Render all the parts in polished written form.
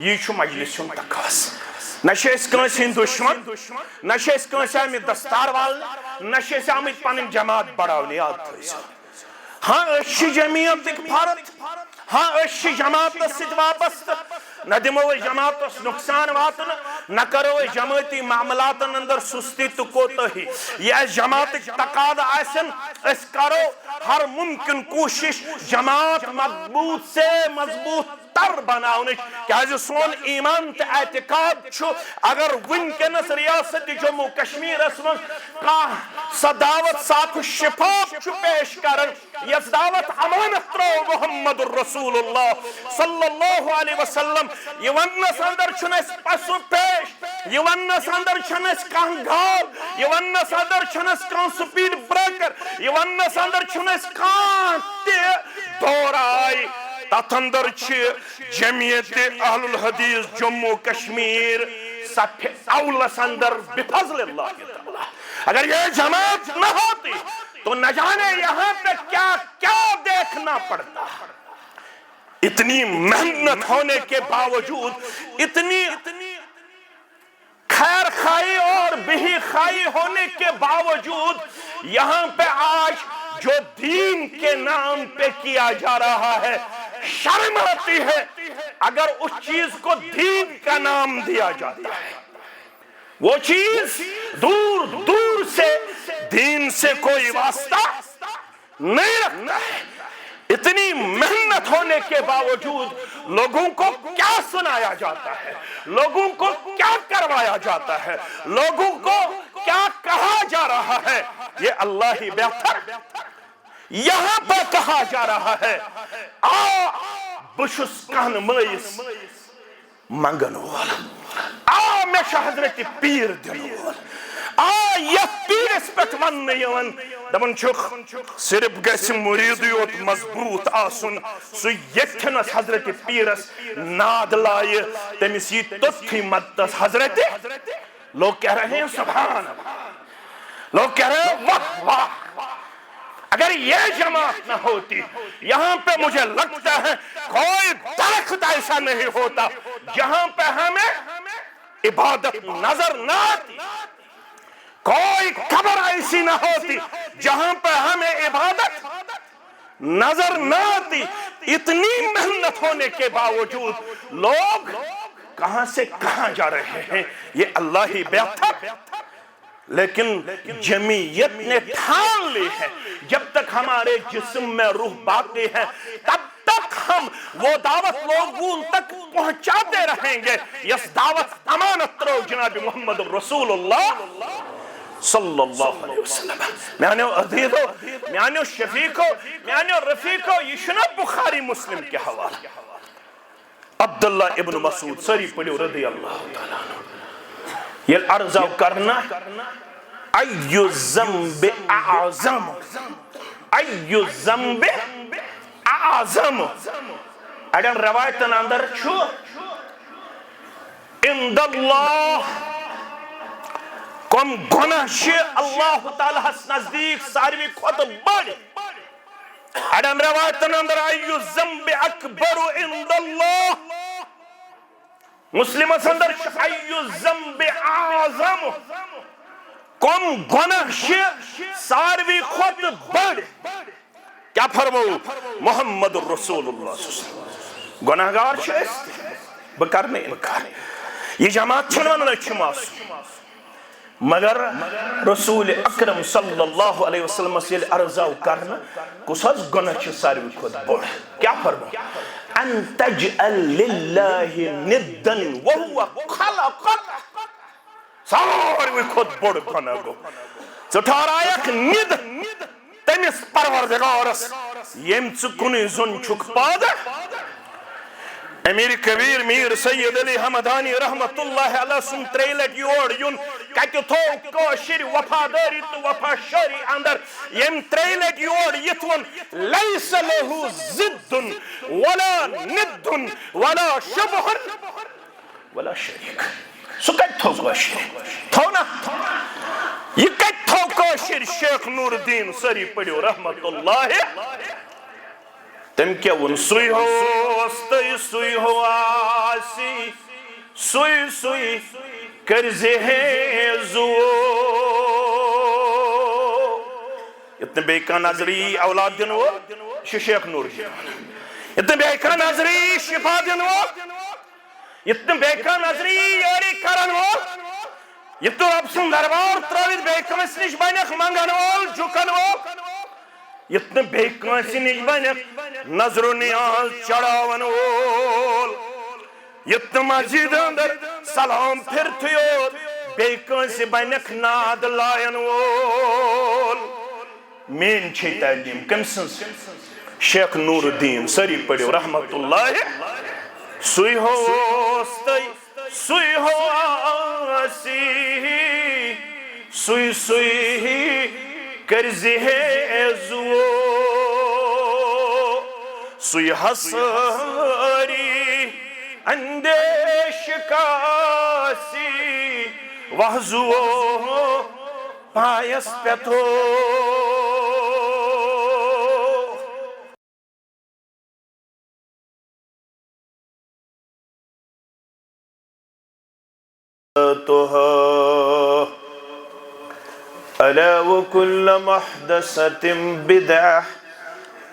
یہ چھو مجلس چھو تقاس نشے اس کنسی دشمن نشے اس کنسی آمد دستار وال نشے سے آمد پانن جماعت بڑھاولی یاد تھوئی ہاں اشی جمعیت ایک بھارت ہاں اشی جماعت سید وابست نہ دمو جماعت اس نقصان واتن نہ کرو جماعتی معاملات اندر سستی تو کوتا ہی یہ جماعت تقاد آسن اس کرو ہر ممکن کوشش جماعت مضبوط سے مضبوط تر بناونش کہ سون ایمان تے اعتقاد چھو اگر ونکنس ریاست جموں کشمیر اسمن کا صداوت ساتھ شفاف چھو پیش کرن یس دعوت امانت رو محمد الرسول اللہ صلی اللہ علیہ وسلم یہ ونس اندر چھنس پسو پیش یہ ونس اندر چھنس کان گال یہ ونس اندر چھنس کان سپیڈ بریکر یہ ونس اندر چھنس کان تے دور آئی تات اندر چھ جمعیت اہل الحدیث جموں کشمیر صف اولس اندر بفضل اللہ تعالی اگر یہ جماعت نہ ہوتی تو نہ جانے یہاں پہ کیا کیا دیکھنا پڑتا اتنی محنت ہونے کے باوجود اتنی خیر خائی اور بہی خائی ہونے کے باوجود یہاں پہ آج جو دین کے نام پہ کیا جا رہا ہے شرم آتی ہے اگر اس چیز کو دین کا نام دیا جاتا ہے وہ چیز دور دور سے دین سے کوئی واسطہ نہیں رکھتا ہے اتنی محنت ہونے کے باوجود لوگوں کو کیا سنایا جاتا ہے لوگوں کو کیا کروایا جاتا ہے لوگوں کو کیا کہا جا رہا ہے یہ اللہ ہی بہتر یہاں پر کہا جا رہا ہے بشس کہن مئیس منگن والا میں حضرت پیر دنول یہ پیر اس پہ ون نیون دبن چھک صرف گیس مرید یوت مضبوط آسن سو یکھنس حضرت پیرس ناد لائے تمیسی تتھی مدس حضرت لوگ کہہ رہے ہیں سبحان لوگ کہہ رہے ہیں واہ واہ اگر یہ جماعت نہ ہوتی یہاں پہ مجھے لگتا ہے کوئی درخت ایسا نہیں ہوتا جہاں پہ ہمیں عبادت نظر نہ آتی کوئی قبر ایسی نہ ہوتی جہاں پہ ہمیں عبادت نظر نہ آتی اتنی محنت ہونے کے باوجود لوگ کہاں سے کہاں جا رہے ہیں یہ اللہ ہی بہتر لیکن جمعیت نے ٹھان لی ہے جب تک ہمارے جسم میں روح باقی ہے تب تک ہم وہ دعوت لوگوں تک پہنچاتے رہیں گے یس دعوت امانت رو جناب محمد رسول اللہ صلی اللہ علیہ وسلم میانیو عزیزو میانیو شفیقو میانیو رفیقو یہ شنو بخاری مسلم کے حوالہ عبداللہ ابن مسعود سری پڑھو رضی اللہ تعالیٰ یہ عرضہ کرنا ایو ذنب اعظم ایو ذنب اعظم اگر روایتن اندر چھو اند اللہ کم گناہ شی اللہ تعالیٰ اس نزدیک ساروی خود بڑی اگر روایتن اندر ایو ذنب اکبر اند اللہ مسلم اندر ایو ذنب اعظم کم گناہ شی ساروی خود بڑی کیا فرمو محمد الرسول اللہ صلی اللہ علیہ وسلم گناہگار شیست بکرنے انکار یہ جماعت چھنوان نچھ معصوم مگر رسول اکرم صلی اللہ علیہ وسلم سے عرضاو کرنا کس از گناہ چھ ساروی خود بڑھ کیا فرمو ان تجعل للہ ندن وہو خلقک ساروی خود بڑھ گناہ گو سٹھارا یک ند تمیس پروردگارس یم چکنی زن چک پادہ امیر کبیر میر سید علی حمدانی رحمت اللہ علیہ سن تریلٹ یوڑ یون کتی تو کوشر وفاداری تو وفا شری اندر یم تریلٹ یوڑ یتون لیس لہو زدن ولا ندن ولا شبہن ولا شریک سو کت تو کوشر تو نا یہ کت تو کوشر شیخ نور الدین سری پڑھو رحمت اللہ تم کیا ون سوئی ہوستی سوئی ہو آسی سوئی سوئی کرزے زو اتنے بے کا نظری اولاد دنو شیخ نور جان اتنے بے کا نظری شفا دنو اتنے بے کا نظری یاری کرن وول اتنے رب سن دربار تراوید بے کانس نش بینک منگن وول جھکن وول اتنے بے کانس نش بینک نظر و نیاز چڑھاون وول اتنے مسجد اندر سلام پھرتیوت بے کانس بینک ناد لائن وول مین چھے تعلیم کم سنس شیخ نور الدین سری پڑھو رحمت اللہ سوئی ہوستی سوئی ہو آسی سوئی سوئی کرزی ہے زو سوئی حساری اندیش کاسی وحزو پایس پیتو ألا وكل محدثة بدعة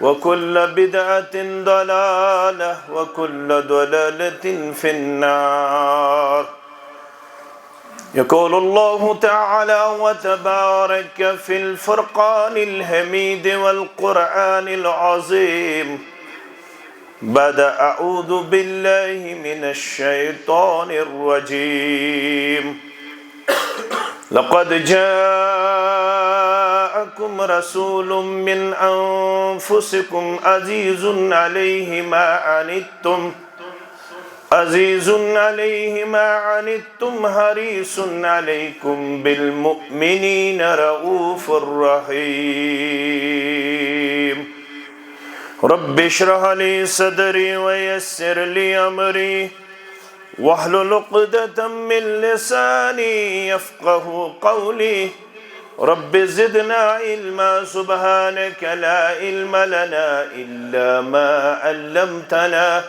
وكل بدعة ضلالة وكل ضلالة في النار يقول الله تعالى وتبارك في الفرقان الحميد والقرآن العظيم بعد أعوذ بالله من الشيطان الرجيم لقد جاءكم رسول من أنفسكم عزيز عليه ما عنتم حريص عليكم بالمؤمنين رؤوف رحيم رب اشرح لي صدري ويسر لي أمري واحلل عقدة من لساني يفقه قولي رب زدنا علما سبحانك لا علم لنا إلا ما علمتنا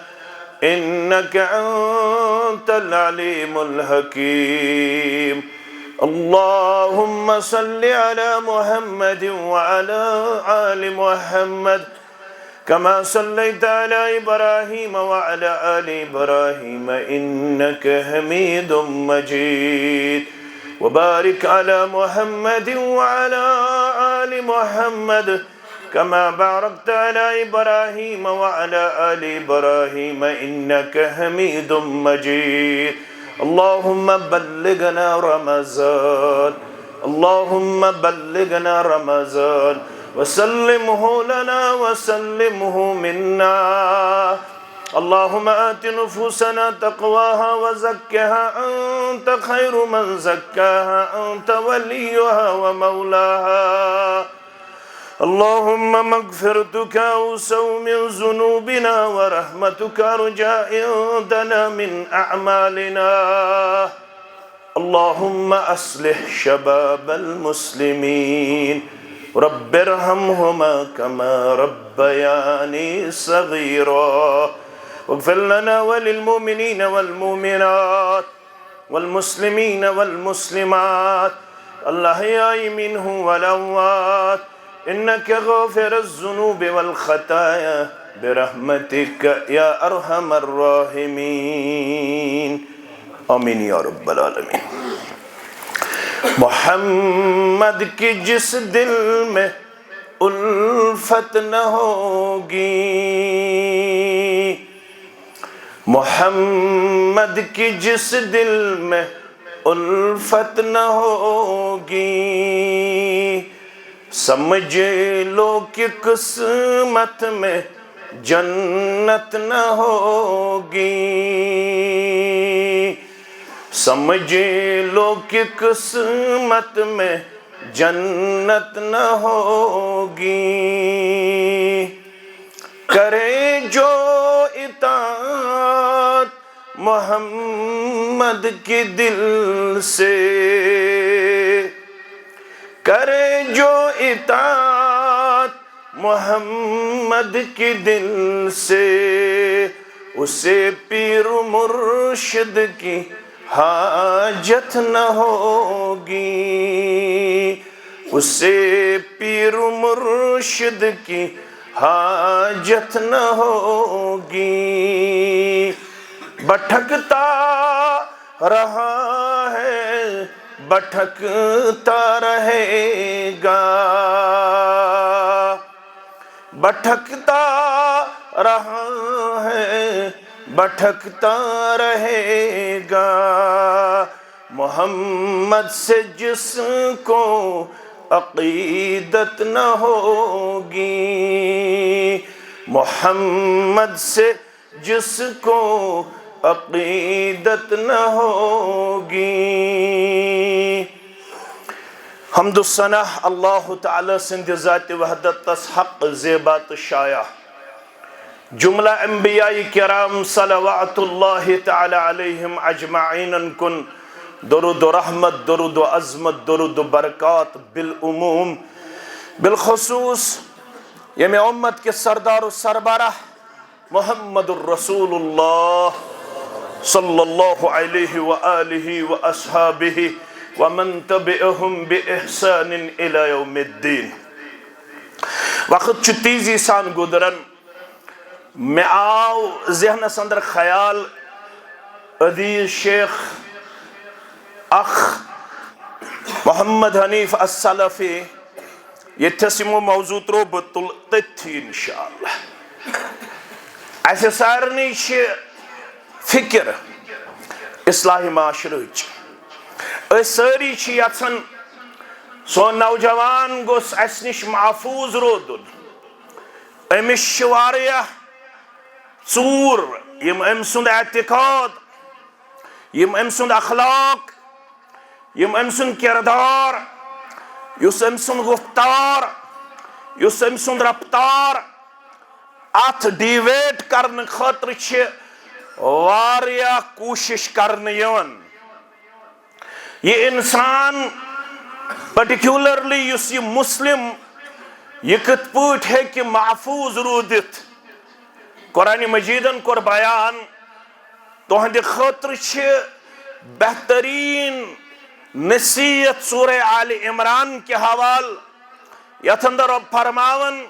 إنك أنت العليم الحكيم اللهم صل على محمد وعلى آل محمد كما صليت على إبراهيم وعلى آل إبراهيم إنك حميد مجيد وبارك على محمد وعلى آل محمد كما باركت على إبراهيم وعلى آل إبراهيم إنك حميد مجيد اللهم بلغنا رمضان اللهم بلغنا رمضان وسلمه لنا وسلمه منا اللهم آت نفوسنا تقواها وزكها أنت خير من زكاها أنت وليها ومولاها اللهم مغفرتك أوسع من ذنوبنا ورحمتك أرجى عندنا من أعمالنا اللهم أصلح شباب المسلمين رب ارحمهما كما ربياني صغيرا واغفر لنا وللمؤمنين والمؤمنات والمسلمين والمسلمات الأحياء منهم والأموات إنك غافر الذنوب والخطايا برحمتك يا أرحم الراحمين آمين يا رب العالمين محمد کی جس دل میں الفت نہ ہوگی محمد کی جس دل میں الفت نہ ہوگی سمجھ لو کہ قسمت میں جنت نہ ہوگی سمجھ لو کہ قسمت میں جنت نہ ہوگی کرے جو اطاعت محمد کے دل سے کرے جو اطاعت محمد کے دل سے، اسے پیر مرشد کی حاجت نہ ہوگی، اسے پیر مرشد کی حاجت نہ ہوگی۔ بھٹکتا رہا ہے، بھٹکتا رہے گا، بھٹکتا رہا ہے، بھٹکتا رہے گا۔ محمد سے جس کو عقیدت نہ ہوگی، محمد سے جس کو عقیدت نہ ہوگی۔ حمد و ثنا اللہ تعالی سند ذات وحدت تس حق زیبات شایع۔ جملہ انبیاء کرام صلوات اللہ تعالی علیہم اجمعین کن درود و رحمت، درود و عظمت، درود و برکات بالعموم، بالخصوص یم امت کے سردار و سربراہ محمد الرسول اللہ صلی اللہ علیہ وآلہ واصحابہ ومن تبعہم بإحسان الى یوم الدین۔ وقت چھ تیزی سان گزرن، میں آو ذہنس اندر خیال عزیز شیخ اخ محمد حنیف السلفی یتھس یمو موضوع ترو بتل تتھی انشاءاللہ۔ ایسے سارنی چھ فکر اصلاح معاشرچ، اس ساری چھ یژھان سون نوجوان گوس اس نش محفوظ رودن، امس چھ واریاہ ژور یم ام سند اعتقاد، یم ام سند اخلاق، یم ام سند کردار، یس ام سند گفتار، یس ام سند رفتار ات ڈیویٹ کرنے خاطر چھ واریاہ کوشش کرنے یون۔ یہ انسان پرٹیکولرلی یس یہ مسلم یہ کت پوٹ ہے کہ محفوظ رودت۔ قرآن مجیدن کور بیان تہند خاطر چھ بہترین نصیحت سورہ آل عمران کے حوال، یتھ اندر رب فرماون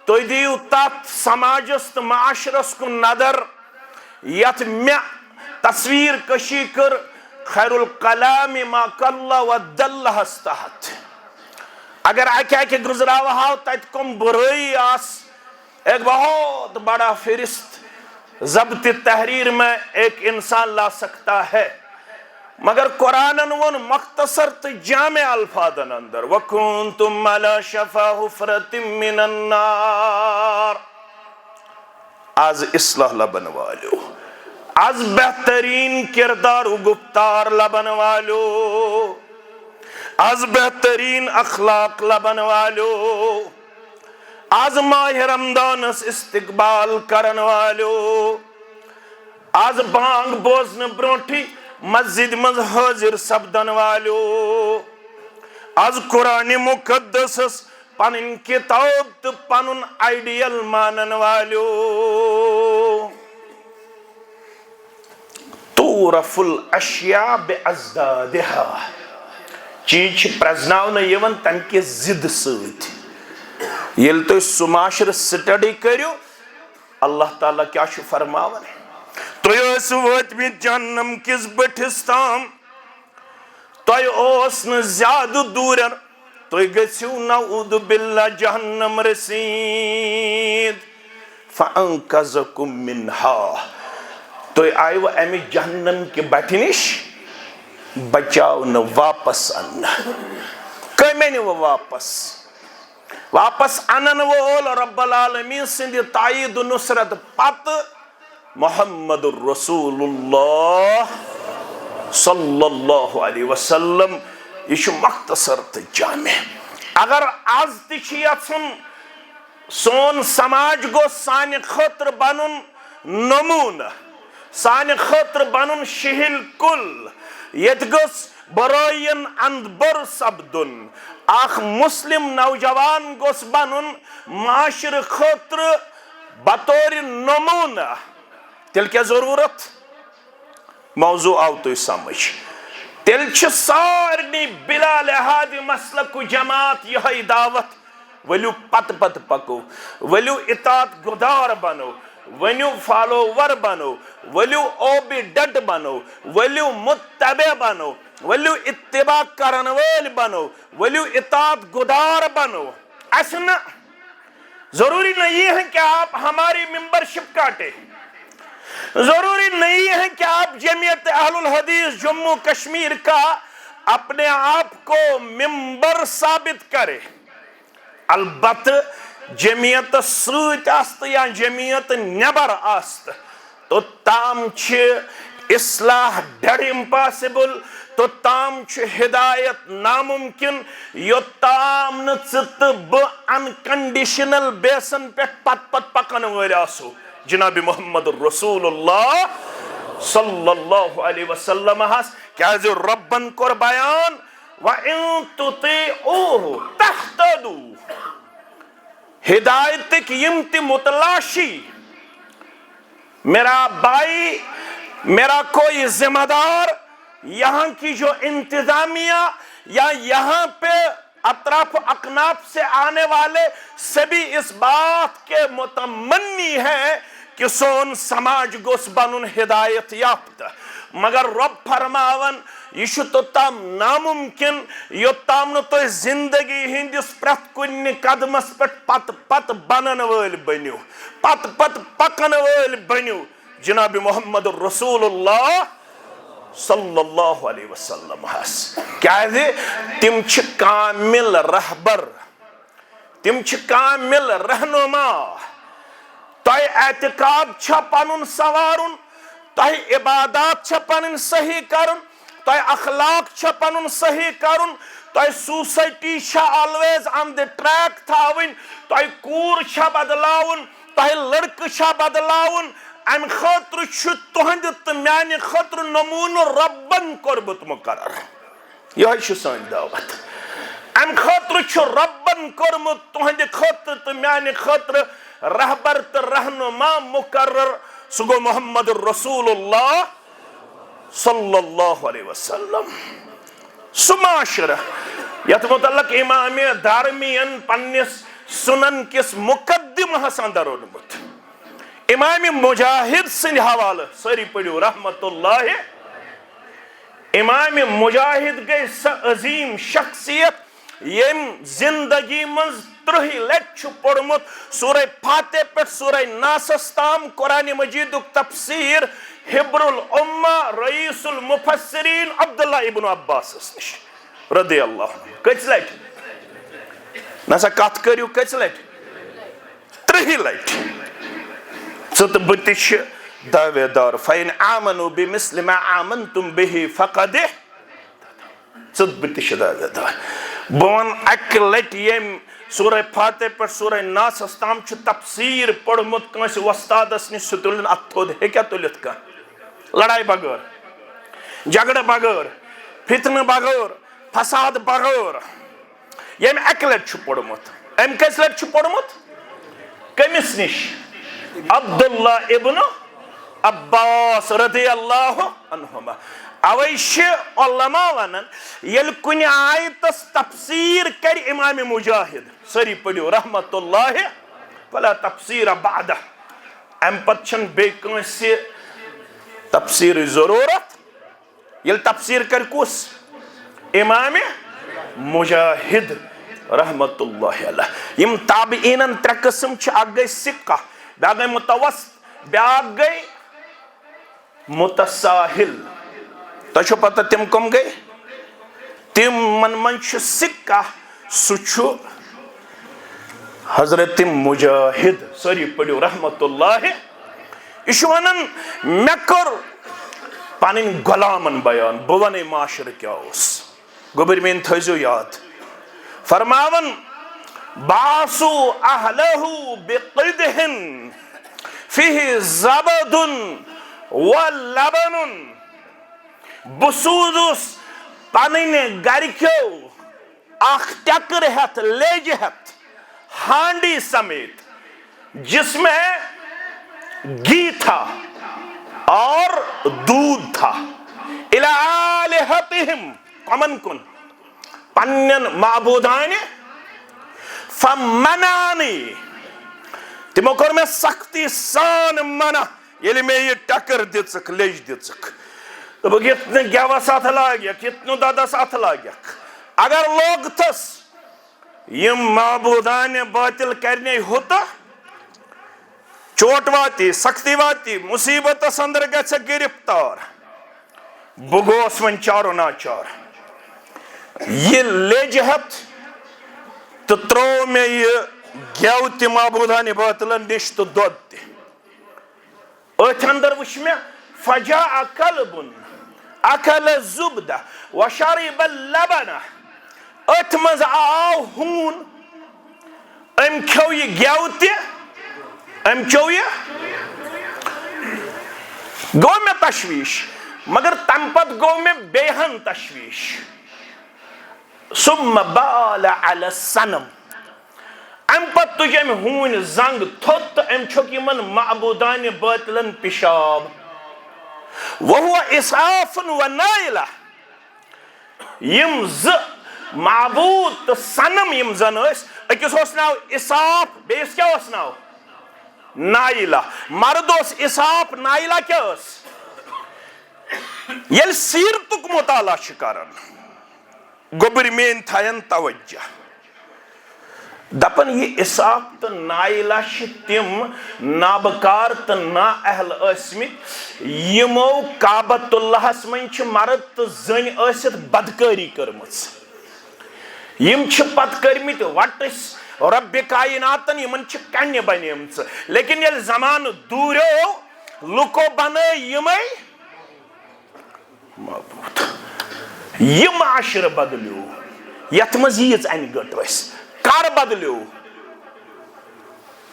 تو دیو تات سماجس تو معاشرس کن نظر یتھ میں تصویر کشی کر خیر الکلام ما قل و دل ہستہت۔ اگر اکہ گزراو ہاو تت کم برائی آس، ایک بہت بڑا فہرست ضبط تحریر میں ایک انسان لا سکتا ہے، مگر قرآن ون مختصر تو جامع الفاظن اندر وَكُنْتُمْ عَلَى شَفَا حُفْرَةٍ مِّنَ النَّارِ۔ آز اصلاح لبن والو، آز بہترین کردار و گفتار لبن والو، آز بہترین اخلاق لبن والو، آز ماہ رمضان استقبال کرن والو، آز بانگ بوزن برونٹھی مسجد مز حاضر سبدن والو، آز قرآن مقدس پنن کتاب تو پنن آئیڈیل مانن والو۔ تورف الاشیاء بازدادها، چیز پرزناؤن یون تن کے زد سوت۔ یل تو سماشر سٹڈی کریو اللہ تعالیٰ کیا شو فرماون ہے، تو اس وقت بھی جہنم کس بٹھس تام، تو اوسن زیادہ دورر، تو گسیو نعوذ باللہ جہنم رسید، فانقذکم منہا، تو آئیو امی جہنم کے بیٹھنش بچاؤ نہ واپس آنا، کمی نہیں وہ واپس آنن وول رب العالمین سند تائید و نصرت پت محمد الرسول اللہ صلی اللہ علیہ وسلم۔ یہ مختصر تو جامع۔ اگر آز تھی یژھن سون سماج گو سانہ خاطر بنن نمونہ، سانہ خاطر بنن شہل کل، یت گوس برائین اندبر سبدن اخ مسلم نوجوان گوس بنن معاشر خطر بطور نمونہ تیل کیا ضرورت موضوع آو تو سمجھ تیل چھ سارنی بلا لحاظ مسلک جماعت یہ دعوت ولیو پت پت پکو ولیو اطاعت گدار بنو ولیو فالوور بنو ولیو اوبی ڈڈ بنو ولیو متبع بنو ولیو اتباع کرن ویل بنو ولیو اطاعت گدار بنو ایسا ضروری نہیں ہے کہ آپ ہماری ممبرشپ کاٹے ضروری نہیں ہے کہ آپ جمعیت اہل الحدیث جموں کشمیر کا اپنے آپ کو ممبر ثابت کرے البتہ جمعیت سوت آست یا جمعیت نبر آست تو تام چھ اصلاح ڈر امپاسبل تو تام چھ ہدایت ناممکن یو تام نچت ب انکنڈیشنل بیسن پہ پت پت پکن ویل آسو جناب محمد رسول اللہ صلی اللہ علیہ وسلم ہس کیا جو ربن کر بیان وَإِن تُطِعُوهُ تَهْتَدُوا ہدایت کی یمت متلاشی میرا بھائی میرا کوئی ذمہ دار یہاں کی جو انتظامیہ یا یہاں پہ اطراف اکناف سے آنے والے سبھی اس بات کے متمنی ہیں کہ سون سماج گوس بنن ہدایت یافتہ مگر رب فرماون یہ تو تام ناممکن یو تام نو تو زندگی ہندس پرت کن قدمس پت پت بنن ویل بنیو پت پت پکن ویل بنیو جناب محمد رسول اللہ صلی اللہ علیہ وسلم ہس کیا ہے تم چھ کامل رہبر تم چھ کامل رہنما تۄہہِ اعتقاد چھا پنن سوارن تۄہہِ عبادات چھا پنن صحیح کرن تۄہہِ اخلاق چھا پنن صحیح کرن تۄہہِ سوسائٹی چھا آلویز آن دی ٹریک تھاوٕنۍ تۄہہِ کوٗر چھا بدلاوُن تۄہہِ لڑکہٕ چھا بدلاوُن امہِ خٲطرٕ چھُ تُہنٛدِ تہٕ میانہِ خٲطرٕ نموٗنہٕ ربن کوٚرمُت مقرر یہے چھُ سٲنۍ دعوت امہِ خٲطرٕ چھُ ربن کوٚرمُت تُہنٛدِ خٲطرٕ تہٕ میانہِ خٲطرٕ رہبر تو رہنما مقرر سُہ گوٚو محمد رسول اللہ صلی اللہ علیہ وسلم سُہ معاشرہ یتھ متعلق امام دارمین پننس سنن کس مقدمہس اندر اونمت امام مجاہد سند حوالہ ساری پڑھو رحمت اللہ امام مجاہد گئی سا عظیم شخصیت یم زندگی منز 30 لٹ پڑھمت سورہ فاتح پہ سورہ ناسس تام قرآن مجید تفسیر حبر الامہ رئیس المفسرین عبداللہ ابن عباس نش رضی اللہ عنہ کچھ لٹ نسا کت کریو کچھ لٹ 30 لٹ ژت بتش دعوے دار فین آمنوا بمثل ما آمنتم به فقد ژت بتش دعوے دار بون اک لٹ یم سورہ فاتح پر سورہ ناس استام چھ تفسیر پڑھمت کنس وستادس نش ستلن اتھود ہے کیا تلت کا لڑائی بغیر جھگڑ بغیر فتنہ بغیر فساد بغیر یم اک لٹ چھ پڑھمت ام کس لٹ چھ پڑھمت کمس نش عبداللہ ابن عباس رضی اللہ عنہما اویش علماء ونن یل کن آیتس تفسیر کر امام مجاہد سری پڑھو رحمت اللہ فلا تفسیر بعدہ ام پت چھن بے کنسی تفسیر ضرورت یل تفسیر کر کس امام مجاہد رحمت اللہ علیہ یم تابعینن 3 قسم چھ اکھ گئی سکہ بیاکھ گئی متوسط بیاکھ گئی متساہل تو چھو پتہ تم کم گئی تم من چھ سکہ سچو حضرت مجاہد ساری پڑھو رحمت اللہ اشوانن مکر پانین غلامن بیان بوانے معاشر کیا اس گوبر میں تھیزو یاد فرماون باسو اہلہو بقدہن فیہ زبدن ولبن بسودس پنٕنۍ گرِکیو اکھ ٹٮ۪کٕر ہٮ۪تھ لیجہِ ہٮ۪تھ ہانڈی سمیت جس میں گھی تھا اور دودھ تھا الى آلہتہم کمن کن پنن معبودان فمنانی تمو کور میں سختی سان منع ییٚلہِ مےٚ یہِ ٹکر دِژٕکھ لیٚجہِ دِژٕکھ دوٚپُکھ یِتنہٕ گٮ۪وس اتھ لاگٮ۪کھ یِتنہٕ دۄدس اتھ لاگٮ۪کھ اگر لوگتھس یِم معبودانہِ باطل کرنے ہوتہٕ چوٹ واتی سختی واتی مصیبتس اندر گژھِ گرفتار بہٕ گوس وۄنۍ چارو ناچار یہ لیجہِ ہٮ۪تھ تہٕ ترٛوو مےٚ یہِ گٮ۪و تہِ معبوٗدانہِ باطلن نِش تہٕ دۄد تہِ أتھۍ اندر وٕچھ مےٚ فجاء کلبُن اکل الزبدہ وشرب اللبنہ أتھۍ منٛز آو ہوٗن أمۍ کھیوٚو یہِ گٮ۪و تہِ أمۍ چیوٚو یہِ گوٚو مےٚ تشویش مگر تمہِ پتہٕ گوٚو مےٚ بیٚیہِ ہن تشویش ثم بال على الصنم امہِ پتہٕ تُج أمۍ ہوٗنۍ زنٛگ تھوٚد تہٕ أمۍ چھوٚک یِمن معبوٗدانہِ باطلن پِشاب وهو اسعاف ونائلہ یِم زٕ معبوٗد تہٕ صنم یِم زن ٲسۍ أکِس اوس ناو اسعاف بیٚیِس کیٛاہ اوس ناو نائلہ مرد اوس اسعاف نائلہ کیٛاہ ٲس ییٚلہِ سیٖرتُک مُطالعہ چھِ کران گوٚبٕرۍ میٛٲنۍ تھاین توجہ دپن یہِ اسحاق تہٕ نائلہ چھِ تِم نابکار تہٕ نااہل ٲسمٕتۍ یِمو کعبۃ اللہس منٛز چھِ مرد تہٕ زٔنۍ ٲسِتھ بدکٲری کٔرمٕژ یِم چھِ پتہٕ کٔرمٕتۍ وٹٕسۍ رۄبِ کایناتن یِمن چھِ کنہِ بنیمژٕ لیکن ییٚلہِ زمانہٕ دوٗریو لُکو بنٲے یِمے معبوٗد یہِ معاشرٕ بدلیو یتھ منٛز ییٖژ انہِ گٔٹ ٲسۍ کر بدلیو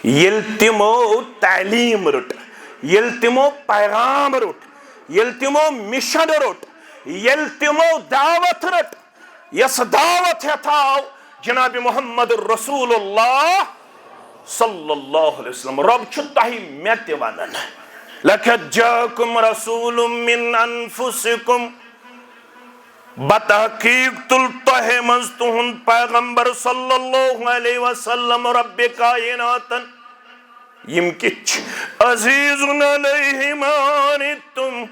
ییٚلہِ تِمو تعلیٖم رٔٹ ییٚلہِ تِمو پیغام روٚٹ ییٚلہِ تِمو مِشن روٚٹ ییٚلہِ تِمو دعوت رٔٹ یۄس دعوت ہٮ۪تھ آو جناب محمد رسول اللہ صلی اللہ علیہ وسلم رۄب چھُ تۄہہِ مےٚ تہِ ونان لقد جاءكم رسول من انفسكم بتحقیق تُل تۄہہِ منٛز تُہُنٛد پیغمبر صلی اللہ علیہ وسلم رۄبِ کائناتن یِم کِتھ چھِ عزیٖزٌ علیہ ما عنتم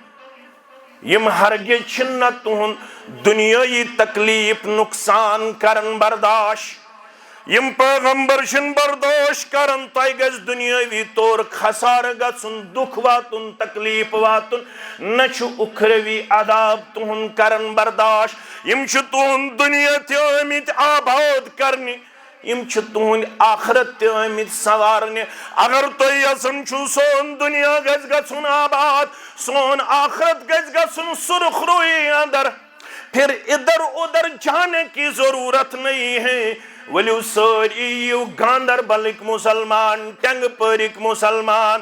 یِم ہرگز چھِنہٕ تُہُنٛد دُنیٲیی تکلیٖف نۄقصان کران برداشت یِم پیغمبر چھِنہٕ برداشت کران تۄہہِ گژھِ دُنیٲوی طور خسارٕ گژھُن دُکھ واتُن تکلیٖف واتُن نہ چھُ اُکھرٲوی عذاب تُہُنٛد کران برداشت یِم چھِ تُہُنٛد دُنیا تہِ آمٕتۍ آباد کرنہِ یِم چھِ تُہُنٛد آخرت تہِ آمٕتۍ سنوارنہِ اگر تُہۍ یژھان چھُو سون دُنیا گژھِ گژھُن آباد سون آخرت گژھِ گژھُن سرخ روئی اندر پھر ادھر ادھر جانے کی ضرورت نہیں ہے ؤلِو سٲری یِیِو گاندربلٕکۍ مُسلمان ٹنگہٕ پورِکۍ مُسلمان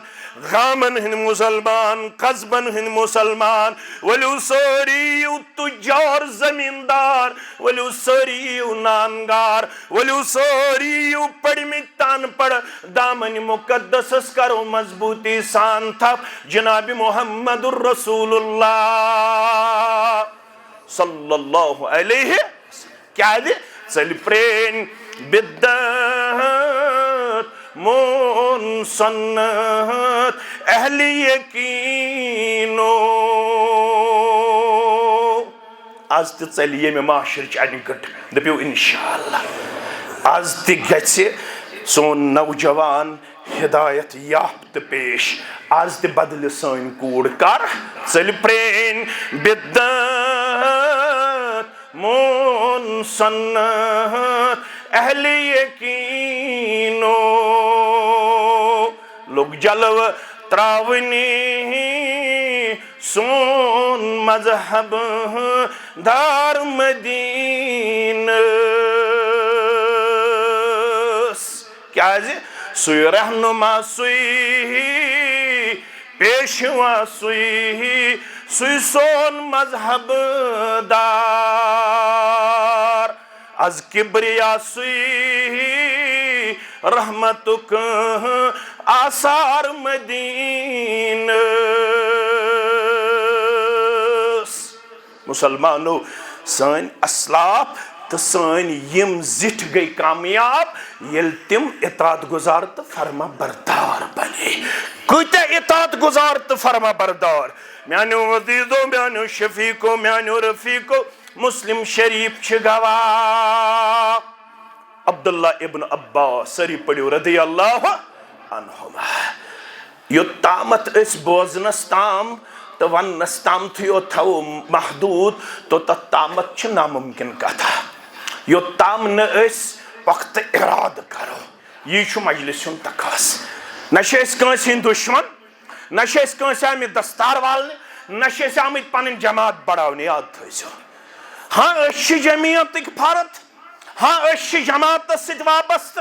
گامن ہٕنٛدۍ مُسلمان قصبن ہٕنٛدۍ مُسلمان ؤلِو سٲری یِیِو تُجار زٔمیٖندار ؤلِو سٲری یِیِو نانگار ؤلِو سٲری یِیِو پٔرمٕتۍ تن پڑ دامن مُقدسس کرو مضبوٗطی سان تھپھ جناب محمد رسول اللہ صلی اللہ علیہ کیٛازِ ژٔلۍ پرٛٲنۍ بدعت مون سنت اہل یقینو آز تہِ ژَلہِ ییٚمہِ معاشرٕچ اَنہِ گٔٹ دٔپِو اِنشاءاللہ آز تہِ گژھِ سون نوجوان ہدایت یافتہٕ پیش آز تہِ بدلہِ سٲنۍ کوٗر کر ژٔلۍ پرٛٲنۍ بدعت مون سنت اہل یقینو لوگ جلوٕ تراونی سون مذہب دار مدینس کیٛازِ سُے رہنما سُے پیشوا سُے سُے سون مذہب دار از کبریا سُے رحمتک آثار مدینس مسلمانو سن اسلاف تو سن یم زٹھ گئی کامیاب یل تم اطاعت گزار تو فرما بردار بنے کتے اطاعت گزار تو فرما بردار میانو عزیزو میانو شفیقو میانو رفیقو مسلم شریف چھ گواہ عبداللہ ابن عباس سری پڑھو رضی اللہ عنہما یوتامت اس بوزنس تام تو ونس تام تھیو تھو محدود تو تامت چھ ناممکن کا تھا یوتام نہ اس وقت اراد کرو یہ چھو مجلسون تکاس نشے اس کنسی دشمن نشے اس کنسی آمد دستار والنے نشے سے آمد پانن جماعت بڑھاونے یاد تھوئیسو ہاں اشی جمعیت ایک پھارت ہاں اشی جماعت سید وابست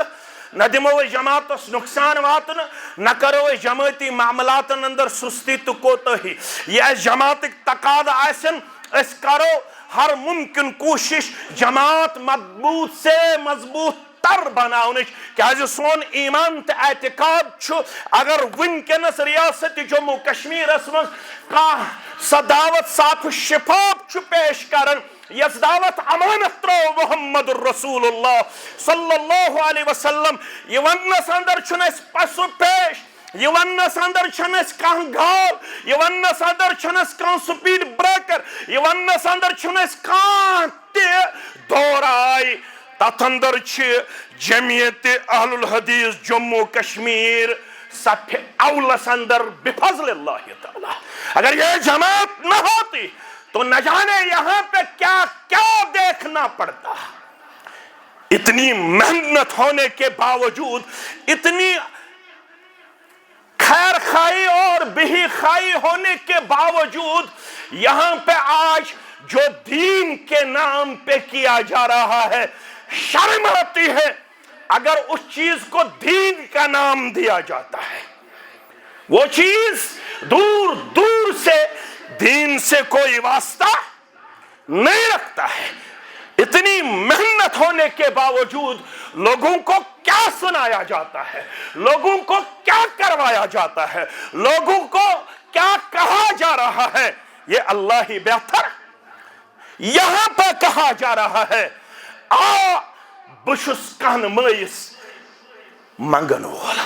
نہ دمو جماعت نقصان واتن نہ کرو جماعتی معاملات اندر سستی تو کوتا ہی یہ جماعت تقاض آسن اس کرو ہر ممکن کوشش جماعت مضبوط سے مضبوط تر بناونچ کہ سون ایمان تے اعتقاد چھو اگر ونکنس ریاست جموں کشمیر اسمن کا صداوت صاف شفاف چھو پیش کرن یس دعوت امانت ترو محمد الرسول اللہ صلی اللہ علیہ وسلم یہ ونس اندر چھنس پسو پیش یہ ونس اندر چھنس کان گھال یہ ونس اندر چھنس کان سپیڈ بریکر یہ ونس اندر چھنس کان تے دور آئی تات اندر چھ جمعیت اہل الحدیث جموں کشمیر صف اولس اندر بفضل اللہ تعالی اگر یہ جماعت نہ ہوتی تو نہ جانے یہاں پہ کیا کیا دیکھنا پڑتا اتنی محنت ہونے کے باوجود اتنی خیر خائی اور بہی خائی ہونے کے باوجود یہاں پہ آج جو دین کے نام پہ کیا جا رہا ہے شرم آتی ہے اگر اس چیز کو دین کا نام دیا جاتا ہے وہ چیز دور دور سے دین سے کوئی واسطہ نہیں رکھتا ہے اتنی محنت ہونے کے باوجود لوگوں کو کیا سنایا جاتا ہے لوگوں کو کیا کروایا جاتا ہے لوگوں کو کیا کہا جا رہا ہے یہ اللہ ہی بہتر یہاں پر کہا جا رہا ہے آ بشس کان مئیس منگن وول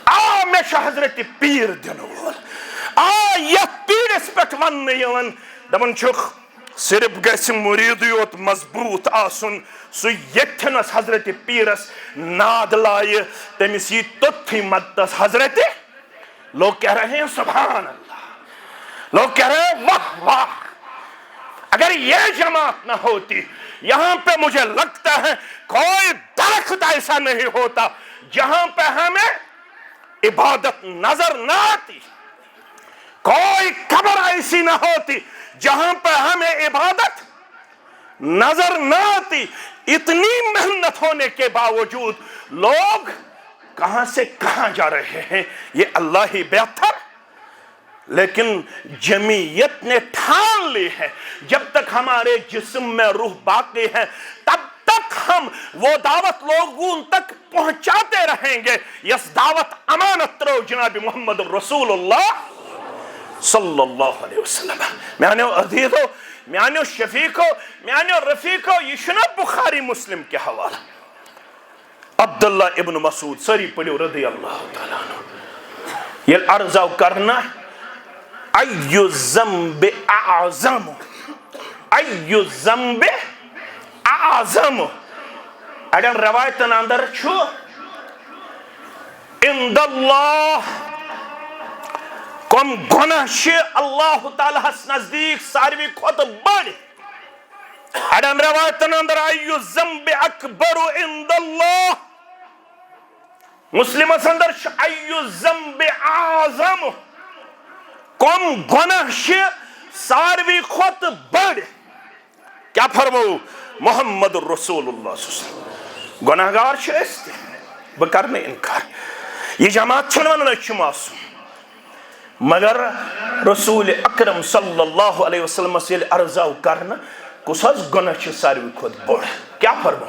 آ میں حضرت پیر دن وول آ یہ پیرس پٹ ون یون دپن چھک صرف گژھِ مرید یوت مضبوط آسن سُہ یتھنس حضرت پیرس ناد لائے تمس یہ توتھی مدتس حضرت لوگ کہہ رہے ہیں سبحان اللہ لوگ کہہ رہے ہیں واہ واہ اگر یہ جماعت نہ ہوتی یہاں پہ مجھے لگتا ہے کوئی درخت ایسا نہیں ہوتا جہاں پہ ہمیں عبادت نظر نہ آتی کوئی قبر ایسی نہ ہوتی جہاں پہ ہمیں عبادت نظر نہ آتی اتنی محنت ہونے کے باوجود لوگ کہاں سے کہاں جا رہے ہیں یہ اللہ ہی بہتر لیکن جمعیت نے ٹھان لی ہے جب تک ہمارے جسم میں روح باقی ہے تب تک ہم وہ دعوت لوگوں تک پہنچاتے رہیں گے یس دعوت امانت رو جناب محمد الرسول اللہ صلی اللہ علیہ وسلم میانو عزیزو میانو شفیقو میانو رفیقو یہ شنہ بخاری مسلم کے حوالہ عبداللہ ابن مسعود سری پڑھو رضی اللہ تعالیٰ عنہ یہ عرضہ کرنا ایو ذنب اعظم ایو ذنب اعظم اگر روایتن اندر چھو عند اللہ کم گناہ شے اللہ تعالیٰ نزدیک ساروی کھوت بڑھ اگر روایتن اندر ایو ذنب اکبر عند اللہ مسلم اندر ایو ذنب اعظم کم گناہ شے ساروی کھوت بڑھ کیا فرمو محمد الرسول اللہ صلی اللہ علیہ وسلم گناہ گار چھے استے بکرنے انکار یہ جماعت چھنوان نچ معصوم مگر رسول اکرم صلی اللہ علیہ وسلم یل عرضاو کرنا کس حظ گناہ چھ ساروی کھت بڑ کیا فرمو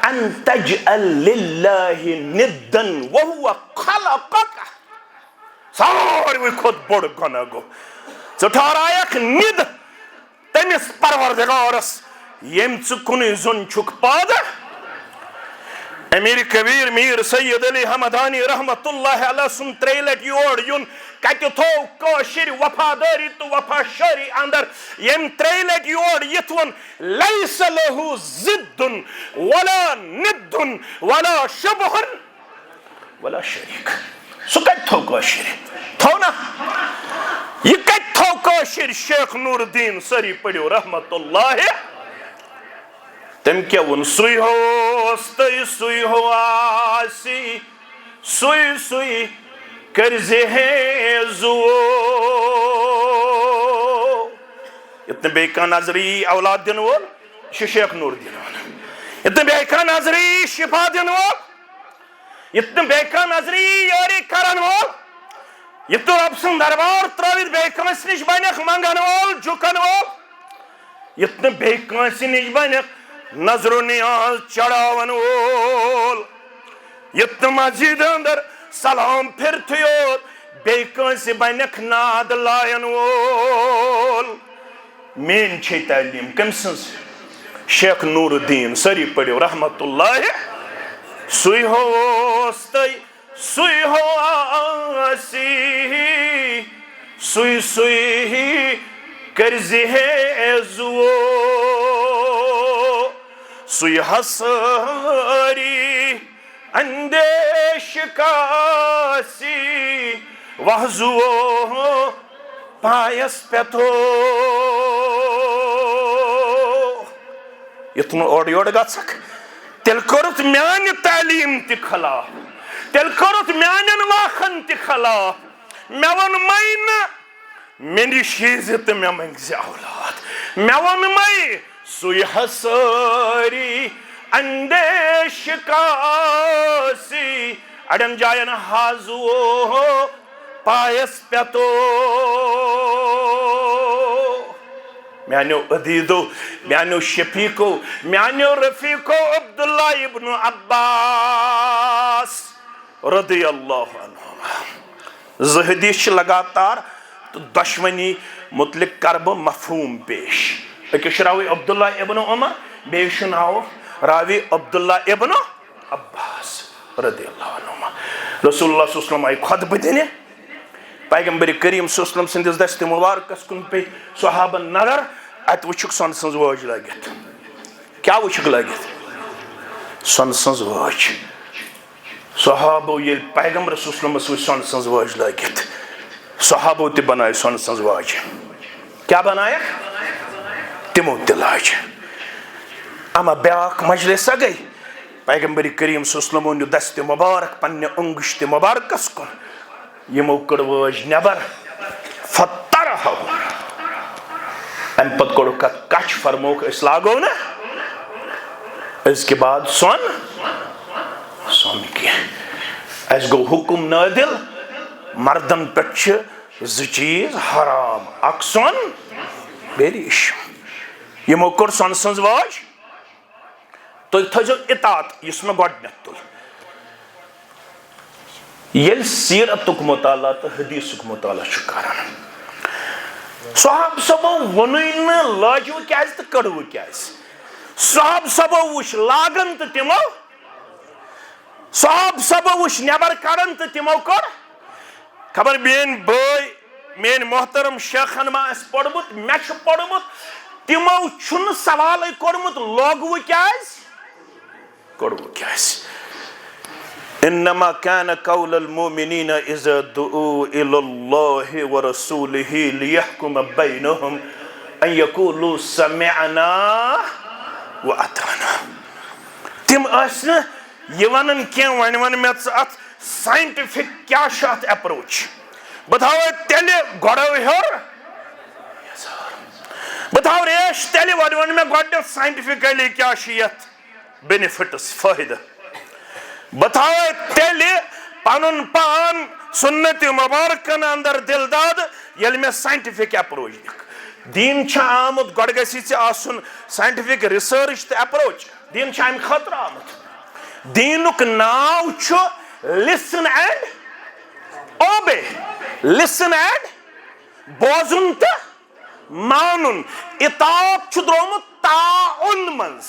ان تجعل للہ ندا وهو خلقک ساروی کھت بڑ گناہ گو ژٕ ٹھہرایکھ ند تمس پروردگارس یم ژٕ کُنُے زوٚن چھُکھ پٲدٕ امیر کبیر میر سید علی حمدانی رحمت اللہ علیہ سن 3 لٹ یور یون کتہ تھو کاشر وفاداری تو وفا شاری اندر یم 3 لٹ یور یت ون لیس له ضد ولا ند ولا شبہ ولا شریک سو کت تھو کاشر تھو نا یہ کت تھو کاشر شیخ نور الدین سری پڑھو رحمت اللہ تم کیا ون سوئی ہوستی سوئی ہو آسی سوئی سوئی کرزے ہیں زو اتنے بے کا نظری اولاد دن وول شیخ نور دین وول اتنے بے کا نظری شفا دن وول اتنے بے کا نظری یاری کرن وول اتنے رب سن دربار تراوید بے کانس نش بینک منگن وول جھکن وول اتنے بے کانس نش بینک نظر و نیاز چڑھاون وول یت مسجد اندر سلام پھر تھیوت بے کانسی بینک ناد لائن وول مین چھ تعلیم کم سنس شیخ نور الدین سری پڑھو رحمت اللہ سوئی ہوستی سوئی ہو آسی سوئی سوئی کرزی ہے زو سوئی حساری اندیش کاسی وحزو پایس پیتو یتنو اوڑی اوڑ گا سک تیل کرت میانی تعلیم تی خلاف تیل کرت میانین واخن تی خلاف میون مین منی شیزت میں منگزی اولاد میون مین سوئی حساری اندیش کاسی اڑن جائن حازو پایس پیتو میانیو عدیدو میانیو شفیقو میانیو رفیقو عبداللہ ابن عباس رضی اللہ عنہ زہدیش لگاتار تو دشمنی متعلق کرب مفہوم پیش اکش راوی عبداللہ ابن عمر بیش ناو راوی عبداللہ ابن عباس رضی اللہ عنہ رسول اللہ صلی اللہ علیہ وسلم آئی خطبہ دینے پیغمبر کریم صلی اللہ علیہ وسلم سندس دست مبارکس کن پہ صحابہ نظر ات وچھک سن سنز واج لگت کیا وچھک لگت سن سنز واج صحابہ یہ پیغمبر صلی اللہ علیہ وسلم سن سنز واج لگت صحابہ تی بنائے سن سنز واج کیا بنائے تمو تلاج اما بیاک مجلس گئی پیغمبر کریم صلی اللہ علیہ وسلم دست مبارک پنہ انگشت مبارکس کن یمو کڑ واج نبر فترہو ام پت کڑو کچ فرموک اس لاگو نا اس کے بعد سن کیا اس گو حکم نادل مردن پچھ زچیز حرام اک سن بیریش یمو کڑ سن سنز واج تو تھجو اطاعت اس میں گوڑنیت تو یل سیرتک مطالعہ تو حدیثک مطالعہ شکاران صحاب سبو ونین لاجو کیاز تو کڑو کیاز صحاب سبو وش لاگن تو تمو صحاب سبو وش نیبر کرن تو تمو کر خبر بین بھائی مین محترم شیخن ما اس پڑھمت میچ پڑھمت تمو چھن سوال کرمت لوگو کیاز کڑو کیاز انما كان قول المؤمنين اذا دعوا الى الله ورسوله ليحكم بينهم ان يقولوا سمعنا واطعنا تم اسن یونن کین ون میت ات سائنٹیفک کیا شات اپروچ بتاو تیل گڑو ہر بتاو ریش تیل ون میں گڈ سائنٹیفکلی کیا شیت بینیفٹس فائدہ بتاو تیلی پنن پان سنت مبارکن اندر دل داد یل میں سائنٹیفک اپروچ دکھ دین چھا آمد گوڑ گسی سے آسن سائنٹیفک ریسرچ تے اپروچ دین چھا امہ خطر آمد دینک ناو چھو listen and obey listen and بوزن تے مانن اطاعت چھو درومت تعاون منز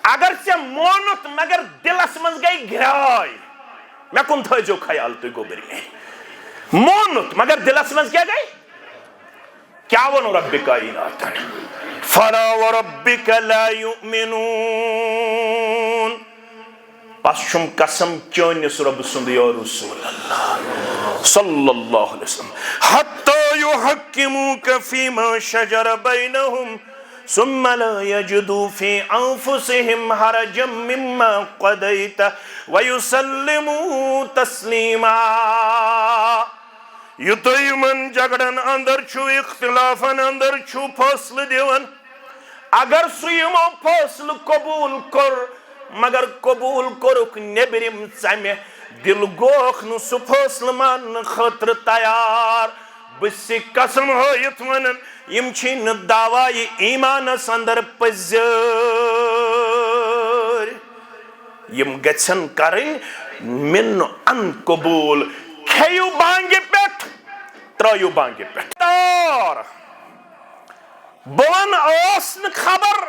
اگر سے مونت مگر دلس منز گئی گرائی میں کن تھا جو خیال تو گوبری میں مونت مگر دلس منز کیا گئی کیا ونو رب کائناتن فلا وربک لا یؤمنون پس شم قسم چونس رب سند یا رسول اللہ صلی اللہ علیہ وسلم حتی یحکموک فیما شجر بینہم ثم لا يجدوا في أنفسهم حرجا مما قضيت ويسلموا تسليما یتیمن جگڑن اندر چھو اختلافن اندر چھو فصل دیون اگر سیمو فصل قبول کر مگر قبول کرک نبرم سمہ دل گوخ نو سو فصل مان خطر تیار بسی قسم ہویت ونن یم چھن دعوی ایمان اندر پزر یم گچھن کرن من ان قبول کھیو بانگی پیٹ ترائیو بانگی پیٹ بون اوسن خبر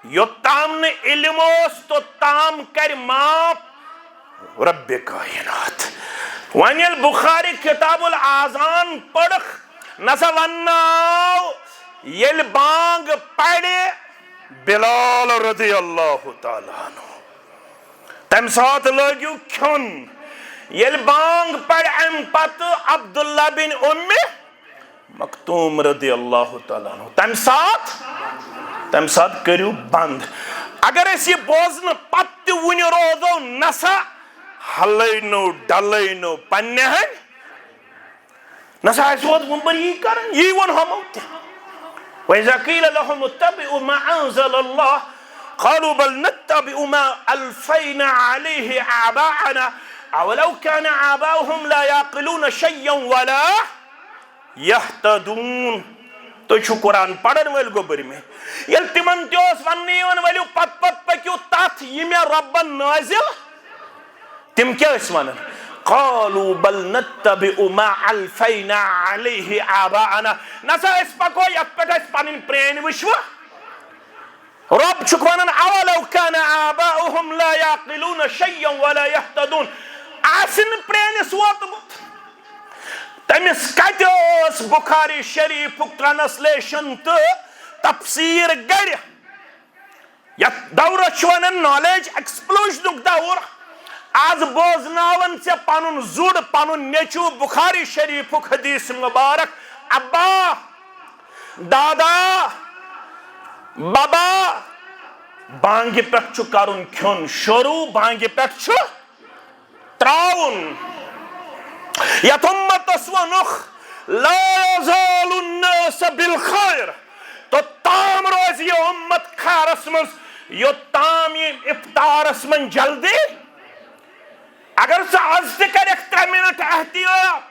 یو تام نے علم اوس تو تام کر ماپ رب کائنات وانی البخاری کتاب الآذان پڑھ نسا وناو یل بانگ پڑے بلال رضی اللہ تعالیٰ عنہ تم ساتھ لگیو کھن یل بانگ پڑ ام پت عبداللہ بن مکتوم رضی اللہ تعالیٰ عنہ تم ساتھ کریو بند اگر اس یہ بوزن پت ونی روزو نسا حلینو ڈلینو پنہن نسا اس وقت منبر یہ کرن یہ ون ہموت وَإِذَا قِيلَ لَهُمُ اتَّبِعُوا مَا أَنزَلَ اللَّهُ قَالُوا بَلْ نَتَّبِعُ مَا أَلْفَيْنَا عَلَيْهِ آبَاءَنَا أَوَلَوْ كَانَ آبَاؤُهُمْ لَا يَعْقِلُونَ شَيْئًا وَلَا يَهْتَدُونَ تو چھو قرآن پڑھن ویل گوبر میں یل تمن تیوس ونیون ویلیو پت پکیو تات یمی ربن نازل تم کیا اس ونن قالوا بل نتبع ما الفینا علیہ آباءنا نسا اس پکو یک پٹ اس پانین پرین وشو رب چھک ونن اولو کان آباؤهم لا یعقلون شیئا ولا یهتدون آسن پرین سوات بود تمس کتوس بخاری شریف ٹرانسلیشن تو تفسیر گر یا دور چونن نالج ایکسپلوژن دور آز بوزناون سے پانون زوڑ پانون نیچو بخاری شریف حدیث مبارک ابا دادا بابا بانگی پک چو کارون کھون شروع بانگی پک چو تراؤن یا تم تسونخ لا یزال الناس بالخیر تو تام روز یہ امت خیرس من یو تام یہ افطارس من جلدی اگر سے آز تکر ایک 3 منٹ احتیاط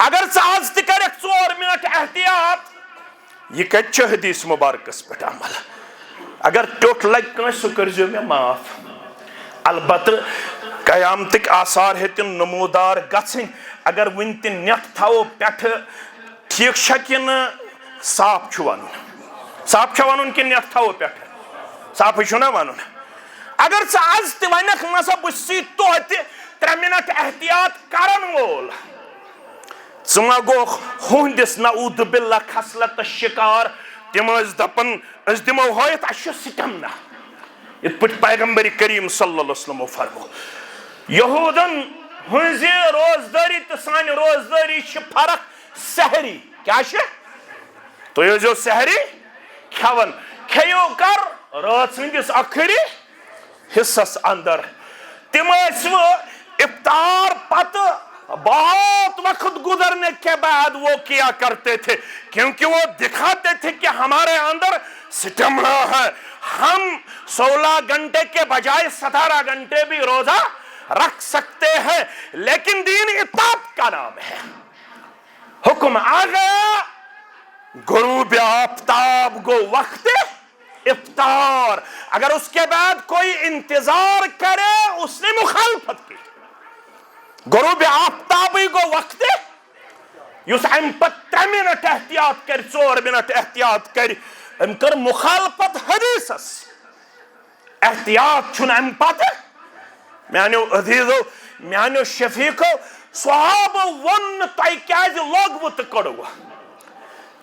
اگر سے آز تکر ایک 4 منٹ احتیاط یہ کچھ حدیث مبارکس پہ عمل اگر ٹوٹ لگ کن سکر جو میں معاف البتہ قیامتک آثار ہیتن نمودار گھن اگر ونتن نیت تھو پٹھ ٹھیک شکن صاف ونن صاف ونن کہ نیت تھو پٹھ صاف چھنا ونن اگر سے آز تہ ونک نسا بسی تو 3 منٹ احتیاط کرن وول ثما گو ہندس نعوذ باللہ خصلت شکار تم دپن اس دمو ہائت اش سٹمنا ات پٹ پیغمبر کریم صلی اللہ علیہ وسلم فرمو یہودن ہنزی روزداری تو سانی روزداری چھ فرق سحری کیا چھ تو یہ جو سحری کھون کھیو کر رات سندس اکھری حصص اندر تم وہ افطار پت بہت وقت گزرنے کے بعد وہ کیا کرتے تھے کیونکہ وہ دکھاتے تھے کہ ہمارے اندر سٹمنا ہے ہم 16 گھنٹے کے بجائے 17 گھنٹے بھی روزہ رکھ سکتے ہیں، لیکن دین اطاعت کا نام ہے۔ حکم آ گیا، غروب آفتاب کو وقت افطار، اگر اس کے بعد کوئی انتظار کرے اس نے مخالفت کی۔ غروب آفتابی کو وقت یس ام پت 3 منٹ احتیاط کر 4 منٹ احتیاط کر ام کر مخالفت حدیثس، احتیاط چھن ام پت میانو عزیزو میانو شفیقو صحابہ ون تۄہہِ کیازِ لوگوٕ تہٕ کڑوٕ،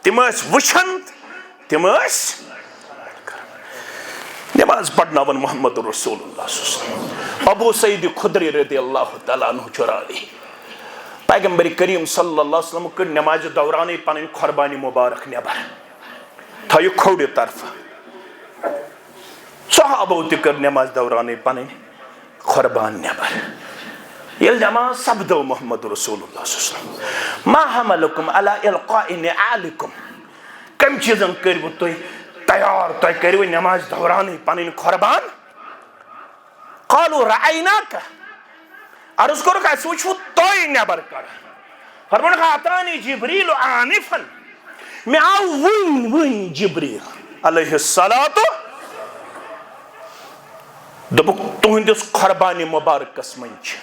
تم ٲسۍ وٕچھان، تم ٲسۍ نماز پڑھناون محمد رسول اللہ صلی اللہ علیہ وسلم۔ ابو سعید خدری رضی اللہ تعالیٰ عنہ چرالی پیغمبر کریم صلی اللہ علیہ وسلم کر نماز دورانے پنن قربانی مبارک نبر تھایو کھوڑ طرف، صحابہ تہ کر نماز دورانے پنن قربان نبر۔ یل نماز سپدو محمد رسول اللہ صلی اللہ علیہ وسلم ما حملکم علی القاء نعالکم، کم چیزن کرو تُہۍ تیار، تُہۍ کٔرِو نماز دورانے پنن قربان؟ قالوا رأیناک، عرض کرو کہ وچھو تُہۍ نبر کر، فرمون اتانی جبریل آنفا، مے آو ون جبریل علیہ الصلاۃ، دوٚپُکھ تُہندس قربانی مبارکس منٛز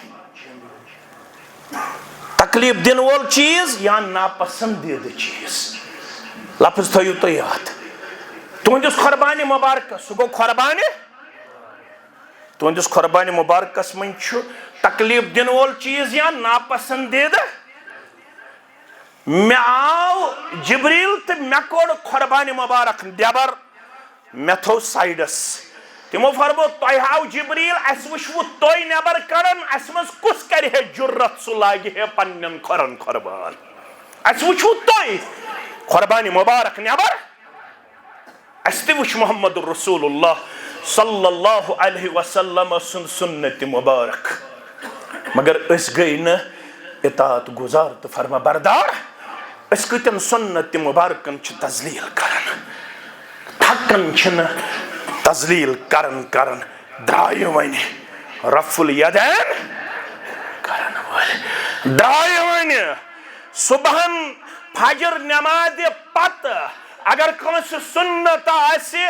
تکلیف دن وول چیز یا ناپسندیدہ چیز، لفظ تھیو تو یاد، تہندس قربانی مبارک سہ گو قربانی، تہندس قربانی مبارکس من تکلیف دن وول چیز یا ناپسندیدہ، مے آو جبریل تو مے کوڑ قربانی مبارک نبر، مے تھو سائڈس، تمو فرمو تۄہہِ آو جبریل اس وچھو تُہۍ نبر کرن، اس مز کس کرِ ہے جرت سہ لاگہِ ہے پنن کھۄرن قربان، اس وچھو تُہۍ قربانی مبارک نبر، اس تہ وچھ محمد رسول اللہ صلی اللہ علیہ وسلم سن سنت مبارک، مگر اس گئی نہ اطاعت گزار تو فرما بردار، اس کتن سنت مبارکن چھ تذلیل کرن، تھکن چھن تذلیل کرن درائے ون رفع الیدین کرن وال، درائے ون صبحن فجر نماز پت اگر کنس سنت آسہِ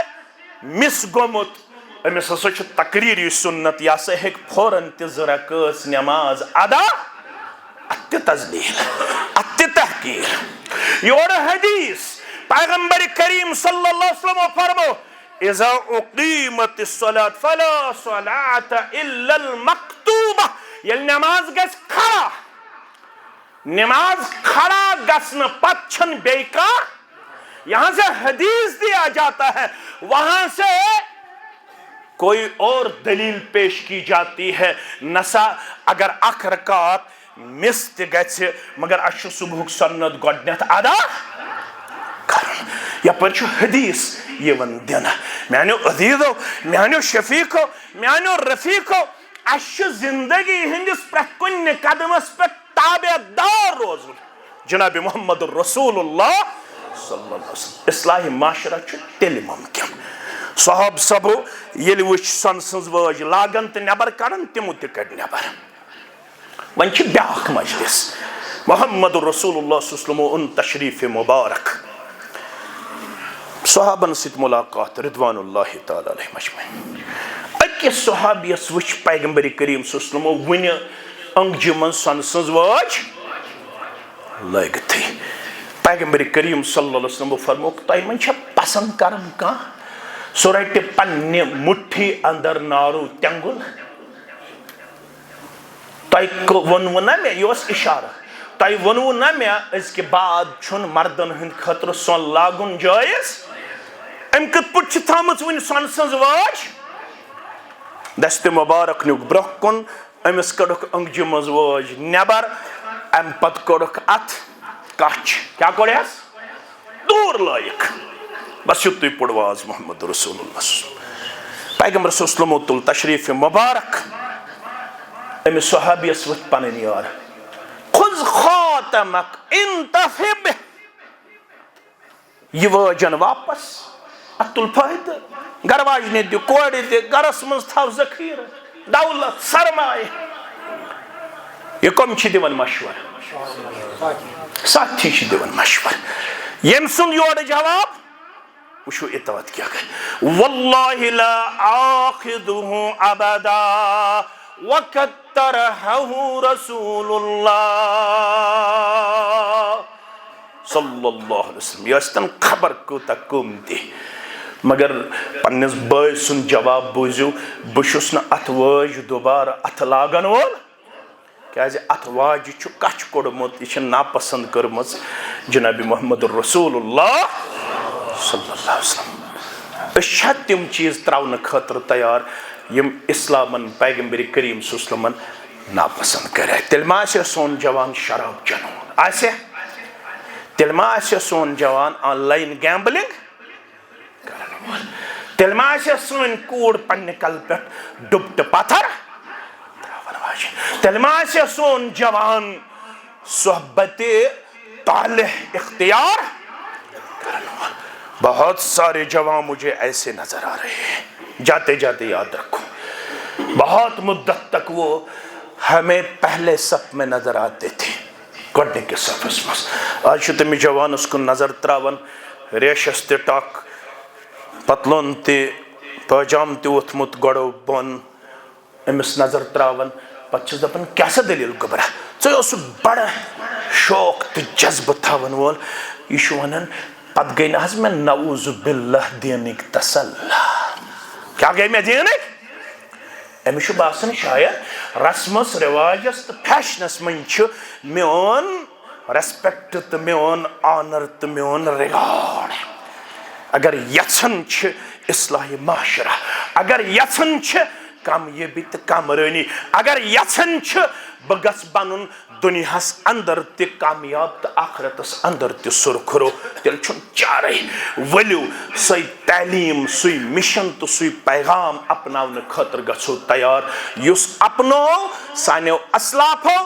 مس گومت، امس ہسا چھ تقریری سنت، یہ ہسا ہیک فوراً تہ 2 رکعت نماز ادا، ات تذلیل ات تحقیر۔ یور حدیث پیغمبر کریم صلی اللہ علیہ وسلم فرمو اذا اقیمت الصلاة فلا صلاة الا المکتوبہ، یل نماز گژھِ کھڑا، نماز کھڑا گژھن پت چھن بیٚیہِ کانٛہہ، یہاں سے حدیث دیا جاتا ہے، وہاں سے کوئی اور دلیل پیش کی جاتی ہے، نسا اگر 1 رکعت مس تہ گژھِ مگر اس چھ صبحک سنت گۄڈنیتھ ادا کرن، یپٲرۍ چھُ حدیث یِوان دِنہٕ۔ میانیو عزیزو، میانیو شفیقو، میانیو رفیقو، اس چھ زندگی ہندس پرٛٮ۪تھ کُنہِ قدمس پٮ۪ٹھ تابع دار روزن جناب محمد رسول اللہ صلی اللہ علیہ وسلم۔ اصلاح معاشرہ چھ تیلہِ ممکن، صحاب سبو ییٚلہِ وٕچھ سۄنہٕ سٕنٛز وٲج لاگن تہٕ نٮ۪بر کڑن، تِمو تہِ کڑ نٮ۪بر۔ وۄنۍ چھِ بیٛاکھ مجلس، محمد رسول اللہ صلی اللہ علیہ وسلم اون تشریف مبارک، صحابن سۭتۍ ملاقات رضوان اللہ تعالیٰ علیہ مجمعین۔ أکِس صحابیس وٕچھ پیغمبر کریم صلی اللہ علیہ وسلم وٕنہِ انگجہِ منٛز سۄنہٕ سٕنٛز وٲج لٲگتھٕے، پیغمبر کریم صلی اللہ علیہ وسلم فرموک تۄہہِ منٛز چھا پسند کرن کانٛہہ سُہ رٹہِ پننہِ مُٹھی اندر نارو تینگُل؟ تۄہہِ ووٚنوٕ نا مےٚ، یہِ اوس اِشارٕ، تۄہہِ ووٚنوٕ نا مےٚ أزکہِ بعد چھُنہٕ مردن ہٕنٛدِ خٲطرٕ سۄن لاگُن جٲیز؟ أمۍ کِتھ پٲٹھۍ چھِ تھٲمٕژ وٕنہِ سۄنہٕ سٕنٛز وٲج؟ دستہِ مُبارک نیُک برٛونٛہہ کُن، أمِس کٔڑٕکھ أنگجہِ منٛز وٲج نٮ۪بر، اَمہِ پتہٕ کوٚڑُکھ اتھ کچھ، کیٛاہ کوٚڑہس؟ دوٗر لٲیِکھ، بس یُتُے پوٚر واز محمد رسول اللہ صلی اللہ علیہ وسلم۔ پیغمبر صلی اللہ علیہ وسلم تُل تشریف مبارک، أمِس صحابیس ؤتھۍ پنٕنۍ یار، خُذ خاتمک انتفع بہ، یہ وٲجن واپس، اتھ تُل فٲیدٕ، گرٕ واجنہِ دِ، کورِ دِ، گرس منٛز تھاو ذخیرٕ، دولت، سرمایہ، یہ کم چھ دیون مشور ساتھی چھ دیون مشور یم سن یور جواب وشو اتوات کیا گئے واللہ لا آخذہ ابدا وقد ترہہ رسول اللہ صلی اللہ علیہ وسلم یہ استن خبر کوتا کم دی مگر پنس بھائی سن جواب بوزیو بشس نا ات واج دوبارہ ات لاگن وول کیازِ ات واج چھ کچھ کوڑمت یہ ناپسند کرمز جناب محمد رسول اللہ صلی اللہ علیہ وسلم اشہ تم چیز تراؤن خاطر تیار یم اسلامن پیغمبر کریم صلی اللہ علیہ وسلم ناپسند کرے تیل ما آسے سون جوان شراب چنون آسے تیل ما آسے سون جوان آن لائن گیمبلنگ تیل ما آسے سون کوڑ پنہ کل پیٹ ڈبٹ پتھر تیل ما آسے سون جوان صحبت طالح اختیار بہت سارے جوان مجھے ایسے نظر آ رہے ہیں جاتے جاتے یاد رکھو بہت مدت تک وہ ہمیں پہلے صف میں نظر آتے تھے گوڑنے کے صف اسمس آج شو تمی جوان اس کو نظر تراون ریشس تے ٹاک پتلون تے پاجام تے اتمت گوڑو بون امس نظر تراون پچھز دپن کیسا دلیل گبرہ تو اس بڑا شوق تے جذب تھاون وول یہ شو ونن پت گئی ناز میں نعوذ باللہ دینک تسلح کیا گئی میں دینک امی شو باسن شاید رسمس رواجس تو فیشنس من چھو میون ریسپیکٹ تو میون آنر تو میون ریگارڈ اگر یسن چھ اصلاح معاشرہ اگر یسن چھ کامیابی تو کامرانی اگر یسن چھ بگس بنن دنیاس اندر تی کامیاب تو آخرتس اندر تی سرخرو تیل چھن چارے ولیو سوی تعلیم سوی مشن تو سوی پیغام اپناون خطر گسو تیار یس اپنو سانیو اسلافو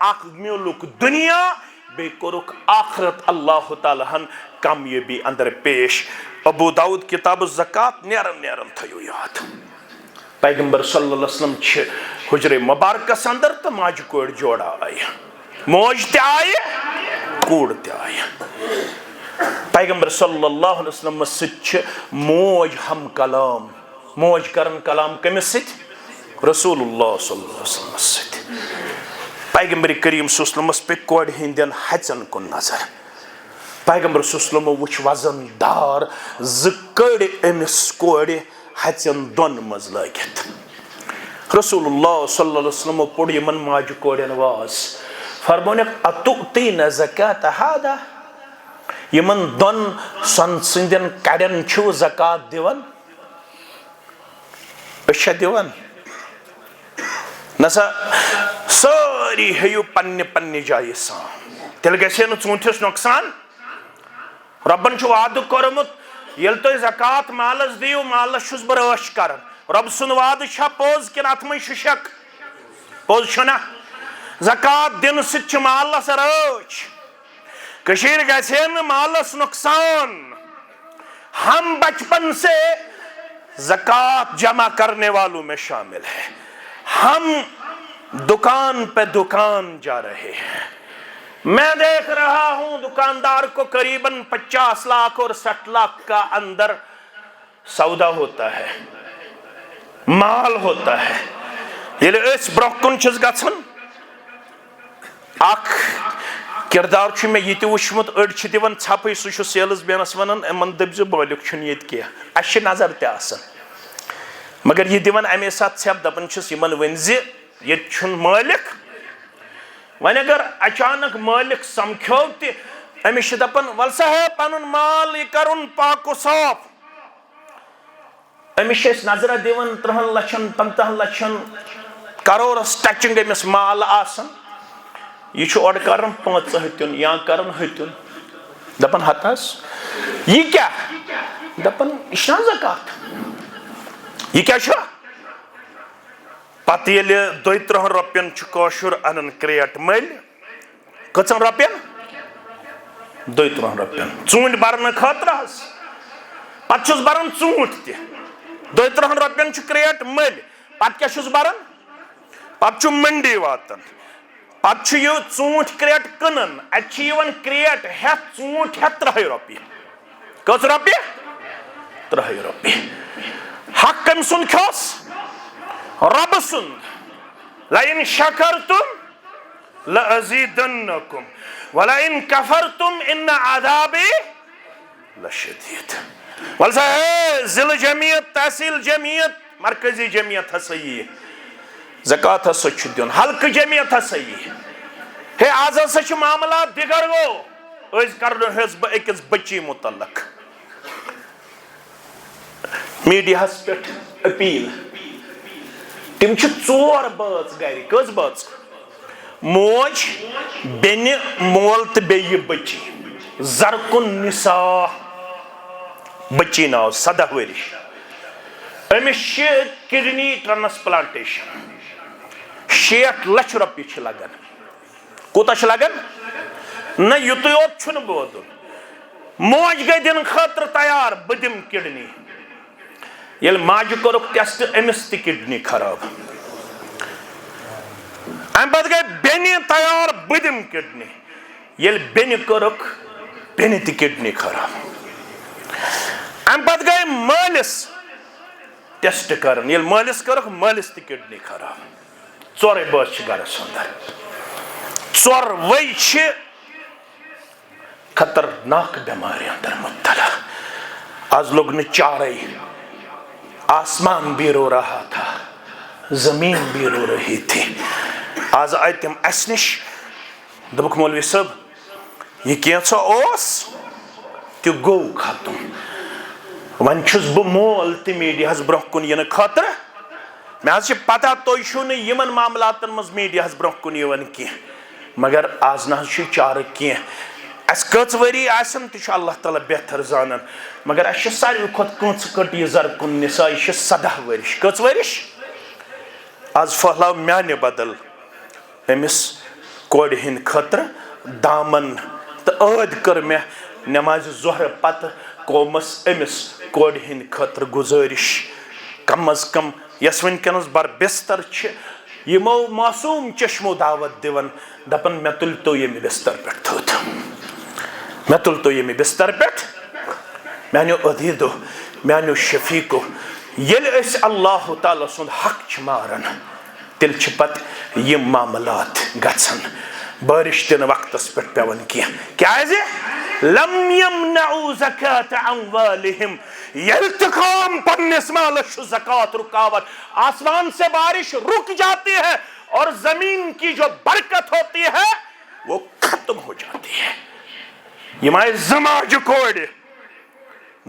آخ میولوک دنیا بے کرک آخرت اللہ تعالیٰ ہن کامیابی اندر پیش ابو داود کتاب الزکاة نیرن تھیو یاد پیغمبر صلی اللہ علیہ وسلم چھ حجر مبارکس اندر تو ماج کوڑ جوڑا آئی موج تے آئی کوڑ تے آئی پیغمبر صلی اللہ علیہ وسلم ست چھ موج ہم کلام موج کرن کلام کمی ست رسول اللہ صلی اللہ علیہ وسلم ست پیغمبر کریم صلی اللہ علیہ وسلم پہ کوڑ ہندین حچن کن نظر پیغمبر صلی اللہ علیہ وسلم وچ وزن دار زکڑ امس کوڑ حچن دون مز لگت رسول اللہ صلی اللہ علیہ وسلم پوڑ یمن ماج کوڑن واس فرمونک اتؤتین زکاة ہادا یمن دون سن سندن کڑن چھو زکاة دیون اشہ دیون نسا ساری ہیو پنی پنی جائی سان تیل گیسے نو چونٹھس نقصان ربن چھو وعد کرمت یل تو زکاة مالس دیو مالس شس برش کرن رب سن وعد چھا پوز کن اتمن ششک پوز چھنا زکاة دن ست چھ مالس رچ کشیر گیسے ن مالس نقصان ہم بچپن سے زکاة جمع کرنے والوں میں شامل ہے ہم دکان پہ دکان جا رہے ہیں میں دیکھ رہا ہوں دکاندار کو قریباً 50 لاکھ اور 60 لاکھ کا اندر سودا ہوتا ہے مال ہوتا ہے یہ لئے اس برکن چیز گھن اک کردار چھو میں یہ تی وشمت اڑ چھ دیون چھاپی سوشو سیلز بینس ونن امن دبزو بالک چھن یہ کیا اچھ نظر تی آسن مگر یہ دیون امی ساتھ چھپ دپن چھس یمن ونزی یہ چھن مالک وان اگر اچانک مالک سمکھو تی امی دپن ولسا ہے پانون مال یہ کرن پاک و صاف امی اس نظر دیون 30 لچھن 50 لچھن کرورس ٹچنگ امس مال آسن یہ چھو اور کرن 5 ہتن یا کرن ہتن دپن ہتس یہ کیا دپن اشنا زکاة یہ کیا چھو پتہ یل 32 رۄپین چھ کاشر انن کریٹ مل کچن رۄپین 32 رۄپین ژوٗنٛٹھۍ برنہٕ خٲطرٕ حظ پتہٕ چھُس بران ژوٗنٛٹھۍ تہِ 32 رۄپین چھ کریٹ مل پتہٕ کیٛاہ چھُس بران پتہٕ چھُ منڈی واتان پتہ یہ ژوٗنٛٹھۍ کریٹ کٕنان اتہِ یِوان کریٹ ہٮ۪تھ ژوٗنٛٹھۍ ہٮ۪تھ 3 رۄپیہِ کٔژ رۄپیہِ 3 رۄپیہِ حق کٔمۍ سُنٛد کھیوٚس رۄبہٕ سُنٛد لئن شکرتم لأزیدنکم ولئن کفرتم ان عذابی لشدید ول سا ہے ضلع جمعیت تحصیل جمعیت مرکزی جمعیت ہسا یہ زکات ہسا چھ دیون حلقہ جمعیت ہسا یہ ہے آز ہسا چھ معاملات بگڑ گو أسۍ کرو حزب أکِس بچی متعلق میڈیاہس پٮ۪ٹھ اپیل تم چھ 4 بٲژ گرِ کٔژ بٲژ موج بیٚنہِ مول تہٕ بیٚیہِ بچی زرکن نساء بچی ناو 17 ؤرِش أمِس چھِ کڈنی ٹرانسپلانٹیشن 60 لچھ رۄپیہِ چھِ لگان کوٗتاہ چھِ لگان نہ یُتُے یوت چھُنہٕ بوزُن موج گٔے دِنہٕ خٲطرٕ تیار بہٕ دِمہٕ کڈنی ییٚلہِ ماجہِ کوٚرُکھ ٹیسٹ أمِس تہِ کڈنی خراب امہِ پتہٕ گٔے بیٚنہِ تیار بہٕ دِمہٕ کڈنی ییٚلہِ بیٚنہِ کوٚرُکھ بیٚنہِ تہِ کڈنی خراب امہِ پتہٕ گٔے مٲلِس ٹیسٹ کران ییٚلہِ مٲلِس کوٚرُکھ مٲلِس تہِ کڈنی خراب 4 بٲژ چھِ گرس انٛدر 4وے چھِ خطرناک بیمارِ اندر مبتلا آج لوگ نہ چارے آسمان بھی رو رہا تھا زمین بھی رو رہی تھی آج آئے تم اس نش دبک مولوی صاحب یہ کینسا اوس تہ گو ختم ون چھس بہ مول تہ میڈیاہس برونٛہہ کُن ینہٕ خٲطرٕ مےٚ حظ چھِ پتہ تُہۍ چھُو نہٕ یِمن معاملاتن منٛز میڈیاہس برونٛہہ کُن یِوان کینٛہہ مگر آز نہ حظ چھُ چارٕ کینٛہہ اس کٔژ ؤری آسن تہِ چھُ اللہ تعالیٰ بہتر زانان مگر اس چھِ ساروی کھۄتہٕ کٲنٛسہِ کٔٹ یہِ زرکُن نساء یہِ چھِ 17 ؤرِش کٔژ ؤرِش آز پھٔہلاو میانہِ بدل أمِس کورِ ہِنٛدِ خٲطرٕ دامن تہٕ ٲدۍ کٔر مےٚ نٮ۪مازِ ظۄہرٕ پتہٕ قومس أمِس کورِ ہِنٛدِ خٲطرٕ گُزٲرِش کم از کم یس وٕنکیٚنس بر بستر چھِ یِمو معصوٗم چشمو دعوت دِوان دپان مےٚ تُلتو ییٚمہِ بستر پٮ۪ٹھ تھوٚد مےٚ تُلتو ییٚمہِ بستر پٮ۪ٹھ میانیو عدیٖدو میانیو شفیٖقو ییٚلہِ أسۍ اللہ تعالیٰ سُنٛد حق چھِ ماران تیٚلہِ چھِ پتہٕ یِم معاملات گژھان بٲرِش تہِ نہٕ وقتس پٮ۪ٹھ پیٚوان کینٛہہ کیازِ لم یمنعوا زکات اموالہم ییٚلہِ تہِ قوم پننِس مالس چھُ زکات رکاوٹ آسمان سے بارش رک جاتی ہے اور زمین کی جو برکت ہوتی ہے وہ ختم ہو جاتی ہے یم آئے زماجہ کورِ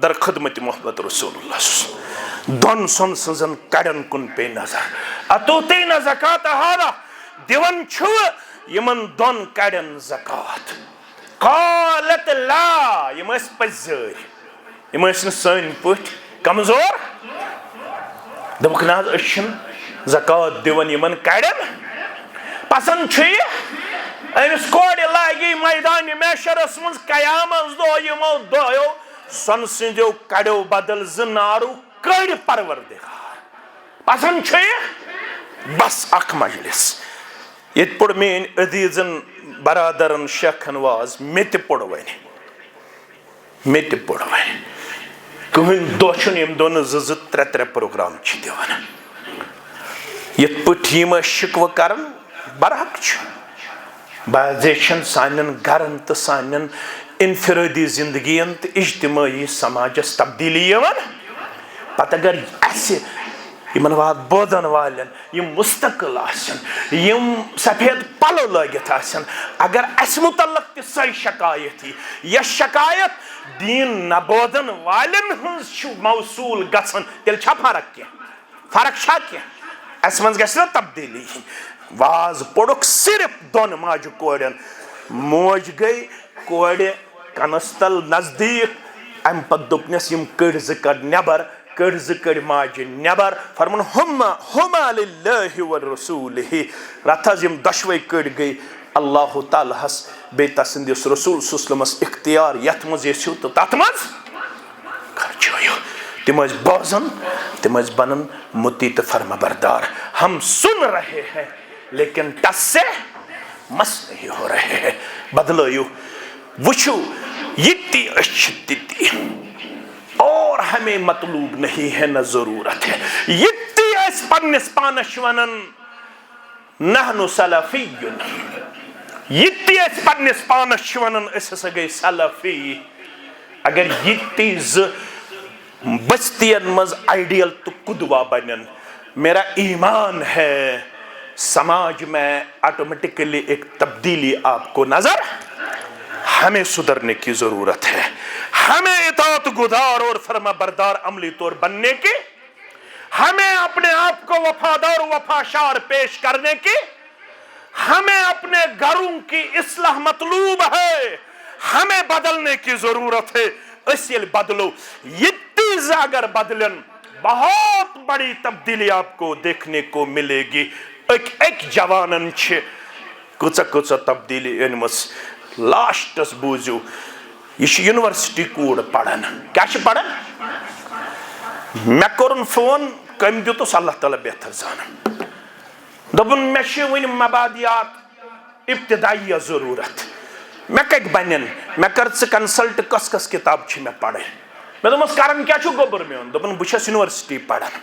در خدمت محمد رسول اللہ دون سن سنزن کڑن کن پے نظر اتوتین زکات ہارا دیون چھو یمن دون کڑن زکات قالت لا یم اس پزر یم اس سن پٹ کمزور دبک ناز اشن زکات دیون یمن کڑن پسند چھ امس کورِ لاگی میدان محشرس من قیامت دۄہ یمو دۄہو سۄنہٕ سٕنٛدیو کڑیو بدل زٕ نارو کٔڑۍ پروردگار پسند چھ بس اکھ مجلس ییٚتہِ پوٚر میٲنۍ عزیٖزن برادرن شیخن واز مےٚ تہِ پوٚر وۄنۍ کٕہٕنۍ دۄہ چھُنہٕ ییٚمہِ دۄہ نہٕ 2-2 3 پروگرام چھِ دِوان یِتھ پٲٹھۍ یِم ٲسۍ شِکوٕ کران برحق چھُ بعضے چھن سانٮ۪ن گرن تہٕ سانٮ۪ن انفرٲدی زندگین تہٕ اجتمٲعی سماجس تبدیٖلی یِوان پتہٕ اگر اسہِ یِمن وات بوزن والٮ۪ن یِم مستقل آسن یِم سفید پلو لٲگِتھ آسن اگر اسہِ متعلق تہِ سۄے شکایت یی یۄس شکایت دیٖن نہ بوزن والٮ۪ن ہٕنٛز چھِ موصوٗل گژھان تیٚلہِ چھا فرق کینٛہہ فرق چھا کینٛہہ اسہِ منٛز گژھِ نہ تبدیٖلی یِنۍ واز پوٚرُکھ صرف دۄن ماجہِ کورٮ۪ن موج گٔے کورِ کنس تل نزدیٖک امہِ پتہٕ دوٚپنس یِم کٔڑۍ زٕ کڑ نٮ۪بر کٔڑۍ زٕ کٔڑۍ ماجہِ نٮ۪بر فرمون ہُما للہ ورسوٗلہ رتھ حظ یِم دۄشوے کٔڑۍ گٔے اللہ تعالیٰ ہس بیٚیہِ تسٕنٛدِس رسوٗل صلی اللہ علیہ وسلمس اختیار یتھ منٛز یژھِو تہٕ تتھ منٛز خرچٲیِو تِم ٲسۍ بوزان تِم ٲسۍ بنان مُتی تہٕ فرما بردار ہم سن رہے ہیں لیکن ٹس سے مس نہیں ہو رہے ہیں. بدلائیو وچھو یتی اچھ تتی اور ہمیں مطلوب نہیں ہے نہ ضرورت ہے. یتی اس پنس پانش ونن نحن سلفیون. یتی اس پنس پانش ونن اس ہسا گئی سلفی. اگر یتی ز بستین مز آئیڈیل تو قدوہ بنن میرا ایمان ہے سماج میں آٹومیٹکلی ایک تبدیلی آپ کو نظر ہمیں سدھرنے کی ضرورت ہے. ہمیں اطاعت گزار اور فرما بردار عملی طور بننے کی, ہمیں اپنے آپ کو وفادار و وفاشار پیش کرنے کی, ہمیں اپنے گھروں کی اصلاح مطلوب ہے, ہمیں بدلنے کی ضرورت ہے. اس لیے بدلو. یتیز اگر بدلن بہت بڑی تبدیلی آپ کو دیکھنے کو ملے گی. ایک جوانن چھ کچھ تبدیلی انمس. لاسٹس بوزیو یہ یونیورسٹی کوڑ پڑھن. کیا پڑھن؟ میں کرن فون کم دیتس اللہ تعالیٰ بہتر زانن. دبن میں ون مبادیات ابتدائیہ ضرورت. میں کت بنن میں کر کنسلٹ کس کتاب چھ میں پڑھیں. میں دمس کرن کیا چھو گوبر میون. دبن بہ چھس یونیورسٹی پڑھن.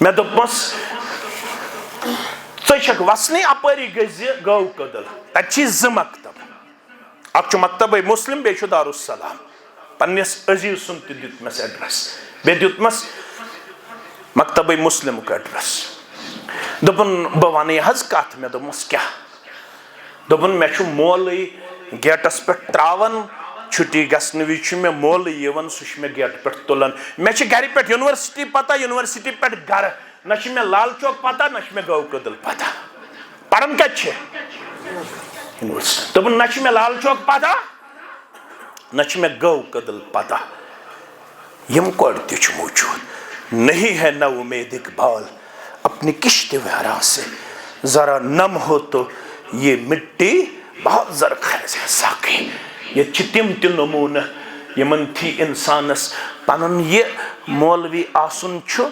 میں دپمس ژٕ چھکھ وسنی اپٲری گٔژھۍ زِ گٲو کٔدٕل. تتہِ چھی زٕ مکتب. اکھ چھُ مکتبے مسلم بیٚیہِ چھُ دارالسلام. پننس عزیز سُنٛد تہِ دیُت مس ایڈرس بیٚیہِ دیُتمس مکتبے مسلمُک ایڈرس. دوٚپُن بہٕ وَنہٕ یہِ حظ کتھ. مےٚ دوٚپمس کیٛاہ؟ دوٚپُن مےٚ چھُ مولٕے گیٹس پٮ۪ٹھ تراوان چھُٹی گژھنہٕ وِزِ چھُ مےٚ مولٕے یِوان سُہ چھُ مےٚ گیٹہٕ پٮ۪ٹھ تُلان. مےٚ چھِ گرِ پٮ۪ٹھ یونیورسٹی پتہ یونیورسٹی پٮ۪ٹھ گرٕ. نہ چھِ مےٚ لال چوک پتہ نہ چھِ مےٚ گٲو کٔدٕل پتہ. پران کتہِ چھِ؟ دوٚپُن نہ چھِ مےٚ لال چوک پتہ نہ چھِ مےٚ گٲو کٔدٕل پتہ. یم کورِ تہِ چھُ موجوٗد. نہیں ہے نہ امید اقبال اپنی کشت ویراں سے ذرا نم ہو تو یہ مٹی بہت زرخیز ہے ساقی. یہ چھ تم تہ نمونہ یمن تھی انسانس پنن یہ مولوی آسن چھُ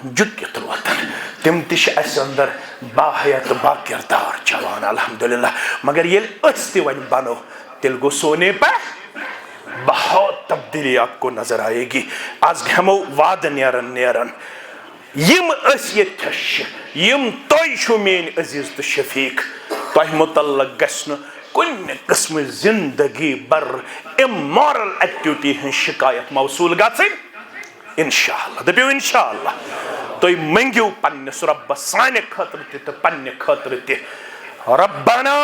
جُکِتھ روتن. تم تہ چھ اس اندر باحیت با کردار جوان الحمدللہ. مگر یل اس تہ ون بنو تیل گو سونے پر بہت تبدیلی آپ کو نظر آئے گی. آج ہمو وعد نیرن یم اس یہ تھش یم توئی چھو مین عزیز تو شفیق توئی متعلق گسن کن قسم زندگی بر امورل ایکٹیوٹی ہن شکایت موصول گژھن انشاءاللہ. دپیو انشاءاللہ. توئی منگیو پنس رب سانہ خاطر تہ تو پنہ خاطر تہ. ربنا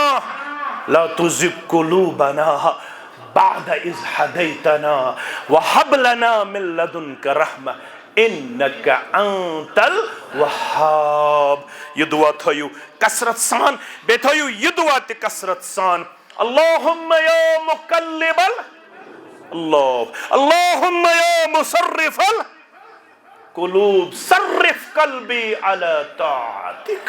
لا تزغ قلوبنا بعد اذ هديتنا وهب لنا من لدنك رحمة انك انت الوهاب. یہ دعا تھیو کثرت سان بے تھیو یہ دعا تے کثرت سان. اللهم یا مقلب اللهم یا مصرف القلوب صرف قلبی علی طاعتک.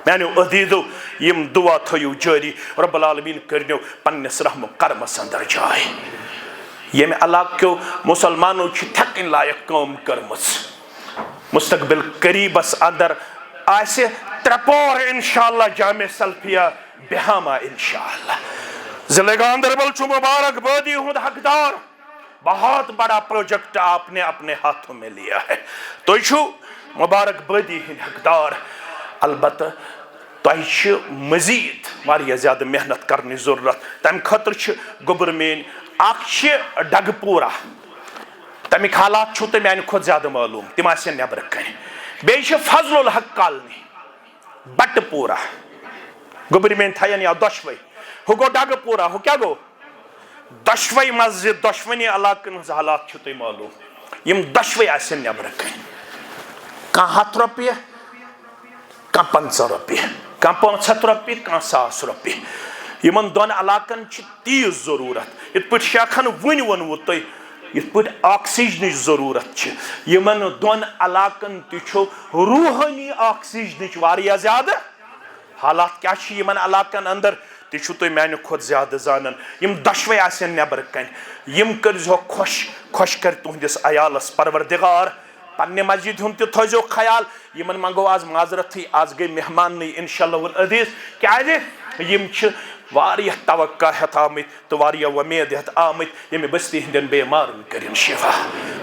میانو عزیزو یم دعا تھیو جاری. رب العالمین کرنیو پنس رحم و کرمس اندر جائے. یم علاقو مسلمانو چھ تھکن لائق کام کرمس. مستقبل قریبس اندر آسے ترپور انشاءاللہ جامع سلفیہ بہاما انشاءاللہ. ضلع گاندربل چھو مبارک بادی ہوں حقدار. بہت بڑا پروجیکٹ آپ نے اپنے ہاتھوں میں لیا ہے. تو چھو مبارک بادی ہند حقدار. البتہ تہ مزید واریاہ زیادہ محنت کرنے ضرورت. تم خاطر گوبر مین اخ ڈگ پورہ تمیک حالات چھو تو میانہ کھت زیادہ معلوم تم آسن نبر کن. بیٚیہِ فضل الحق کالنی بٹ پورہ گوبر مین تھین یا دۄشوے. ہُہ گوٚو ڈگ پورہ ہُہ کیا گو دۄشوے مسجد دۄشوٕنی علاقن ہٕنٛز حالات چھو تۄہہِ معلوم. یم دۄشوے آسن نبر کن. کانٛہہ 100 رۄپیہِ کانٛہہ 50 رۄپیہِ کانٛہہ 500 رۄپیہِ کانٛہہ 1000 رۄپیہِ. یمن دۄن علاقن چھِ تیٖژ ضروٗرت یِتھ پٲٹھۍ شیخن وٕنۍ ووٚنوُ تۄہہِ یِتھ پٲٹھۍ آکسیجنٕچ ضروٗرت چھِ. یمن دۄن علاقن تہِ چھُ روحٲنی آکسیجنٕچ واریاہ زیادٕ حالات. کیٛاہ چھِ یمن علاقن اندر تہِ چھُو تُہۍ میانہِ کھۄتہٕ زیادٕ زانان. یم دۄشوے آسن نٮ۪برٕ کنۍ. یم کٔرۍزیٚو خۄش کر تُہنٛدِس عیالس پروردگار. پننہِ مسجد ہُنٛد تہِ تھٲیزیٚو خیال. یمن منگو آز معذرتھٕے آز گٔے مہمانٕے انشاءاللہ العزیز. کیٛازِ یم چھ واریاہ توقع ہتھ آمت تو واریاہ ومید ہتھ آمت یمی بستی ہندین بیمارن کرن شفا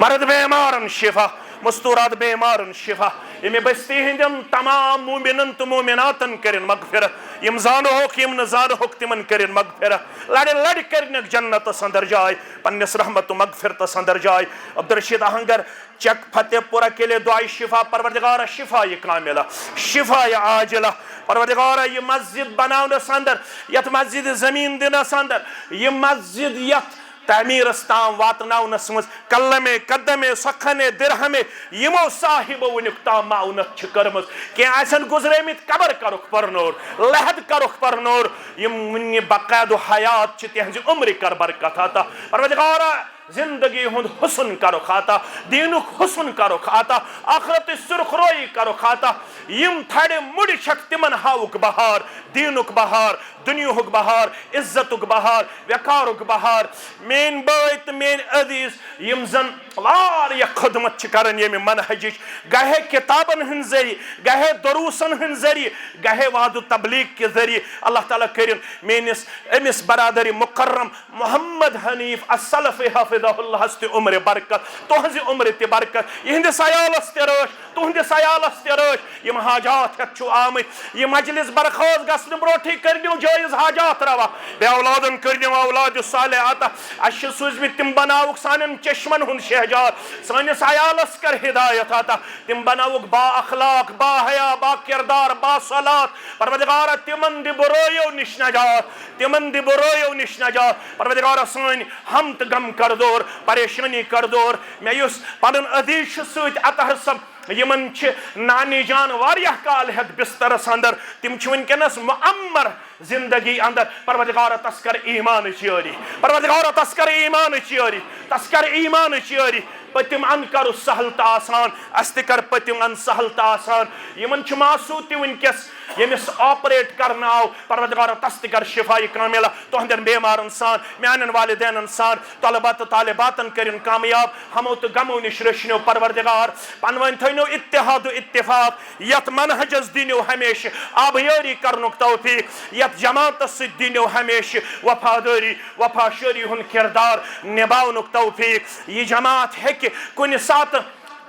مرد بیمارن شفا مستورات بیمارن شفا یمی بستی ہندین تمام مومنن تو مومناتن کرن مغفرت یم زانو ہوک یم نزانو ہوک تمن کرن مغفرت لڑ لڑ کرنک جنت اندر جائے پنس رحمت و مغفرت اندر جائے عبدالرشید آہنگر چک فتح پورہ کے لیے دعائی شفا پروردگارہ شفا یہ کاملہ شفا یہ عاجلہ پروردگارہ یہ مسجد بناونس اندر یت مسجد زمین دنس اندر یہ مسجد یت تعمیر استام واتناونس مز کلمے قدمے سخنے درہمے یمو صاحب ونک تام معاونت چھ کرمز کہ ایسن گزریمت قبر کرک پرنور لحد کرک پرنور یم ونی بقید و حیات چھ تہنز عمر کر برکت آتا پروردگارہ زندگی ہند حسن کرو کھاتا دینک حسن کرو کھاتا آخرت سرخ روئی کرو کھاتا یم تھڑے مڑی شک تمن ہاوک بہار دینک بہار دنیاہک بہار عزتک بہار وقارک بہار مین بایت مین عزیز یم زن واریہ خدمت چھ کرن یمی منہجش گہے کتابن ہن ذریعہ گہے دروسن ہن ذریعہ گہے وعد و تبلیغ کے ذریعہ اللہ تعالیٰ کرن مینس امس برادری مکرم محمد حنیف السلف حافظہ اللہ ہستی عمر برکت تہنزی عمر تی برکت یہندس عیالس تی رٲچھ تہندس عیالس تی رٲچھ یم حاجات ہتھ چھو آمت یہ مجلس برخاست گژھنہٕ برونٹھٕے کٔرنِو جٲیز حاجات روا بے اولادن کٔرنِو اولاد صالحات اَسہِ چھِ سوٗزمٕتۍ تِم بناوُکھ سانٮ۪ن چشمن ہُنٛد شہجار سٲنِس عیالس کر ہدایت عطا تِم بناوُکھ با اخلاق با حیا با کردار با صلات پروردگارہ تِمن دِ برٲیو نِش نجات تِمن دِ برٲیو نِش نجات پروردگارہ سٲنۍ ہم تہٕ غم کر دور پریشانی کر دور مےٚ یُس پنُن عزیز چھُ سۭتۍ اطہر صٲب یمن چھ نانی جان واریاہ کال ہیتھ بسترس اندر تم چھ ونکس معمر زندگی اندر پروردگارہ تسکر ایمان چیاری پروردگارہ تسکر ایمان چیاری تسکر ایمان چیاری پتم ان کر سہل تو آسان اس تہ کر پتم ان سہل تو آسان یمن چھ معصوم تہ ونکس یمس آپریٹ کرنا آو پروردگارہ تس تہ کر شفائی کاملہ تہندین بیمارن سان میانن والدینن سان طلبات و طالباتن کرن کامیاب ہمو تو غمو نش رچنو پروردگار پنوین تھینو اتحاد و اتفاق یت منہجس دینو ہمیشہ آبیاری کرنک توفیق یت جماعت ست دینو ہمیشہ وفاداری وفاشاری ہن کردار نباونک توفیق یہ جماعت ہے کہ کن سات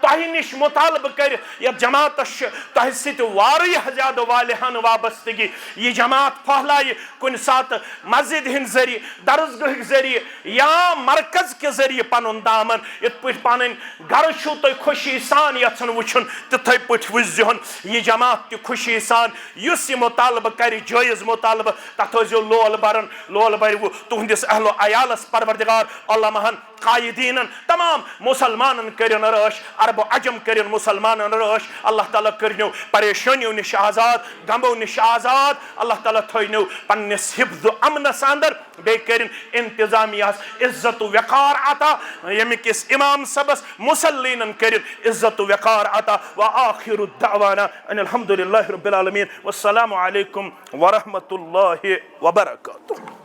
تہ نش مطالبہ کر یت جماعت تہ ست واریاہ زیادہ والہان وابستگی یہ جماعت پھہلائے کن سات مسجد ہند ذریعہ درسگاہ ذریعہ یا مرکز کے ذریعہ پن دامن ات پہ پن گھر چھو تھی خوشی سان یژھن وچھن تتھے پہ وزہن یہ جماعت تہ خوشی سان اس یہ مطالبہ کر جائز مطالبہ تتھ ٲسۍزیو لول برن لول برو تہندس اہل و عیالس پروردگار علماہن قائدینن تمام مسلمانن کرن رٲچھ عرب و عجم کرن مسلمانن رٲچھ اللہ تعالیٰ کرنو پریشانیو نش آزاد غمو نش آزاد اللہ تعالیٰ تھینو پنس حفظ و امنس اندر بے کرن انتظامیہ عزت و وقار عطا یمکس امام صبس مسلینن کرن عزت و وقار عطا وآخر الدعوانا ان الحمدللہ رب العالمین والسلام علیکم ورحمۃ اللہ وبرکاتہ.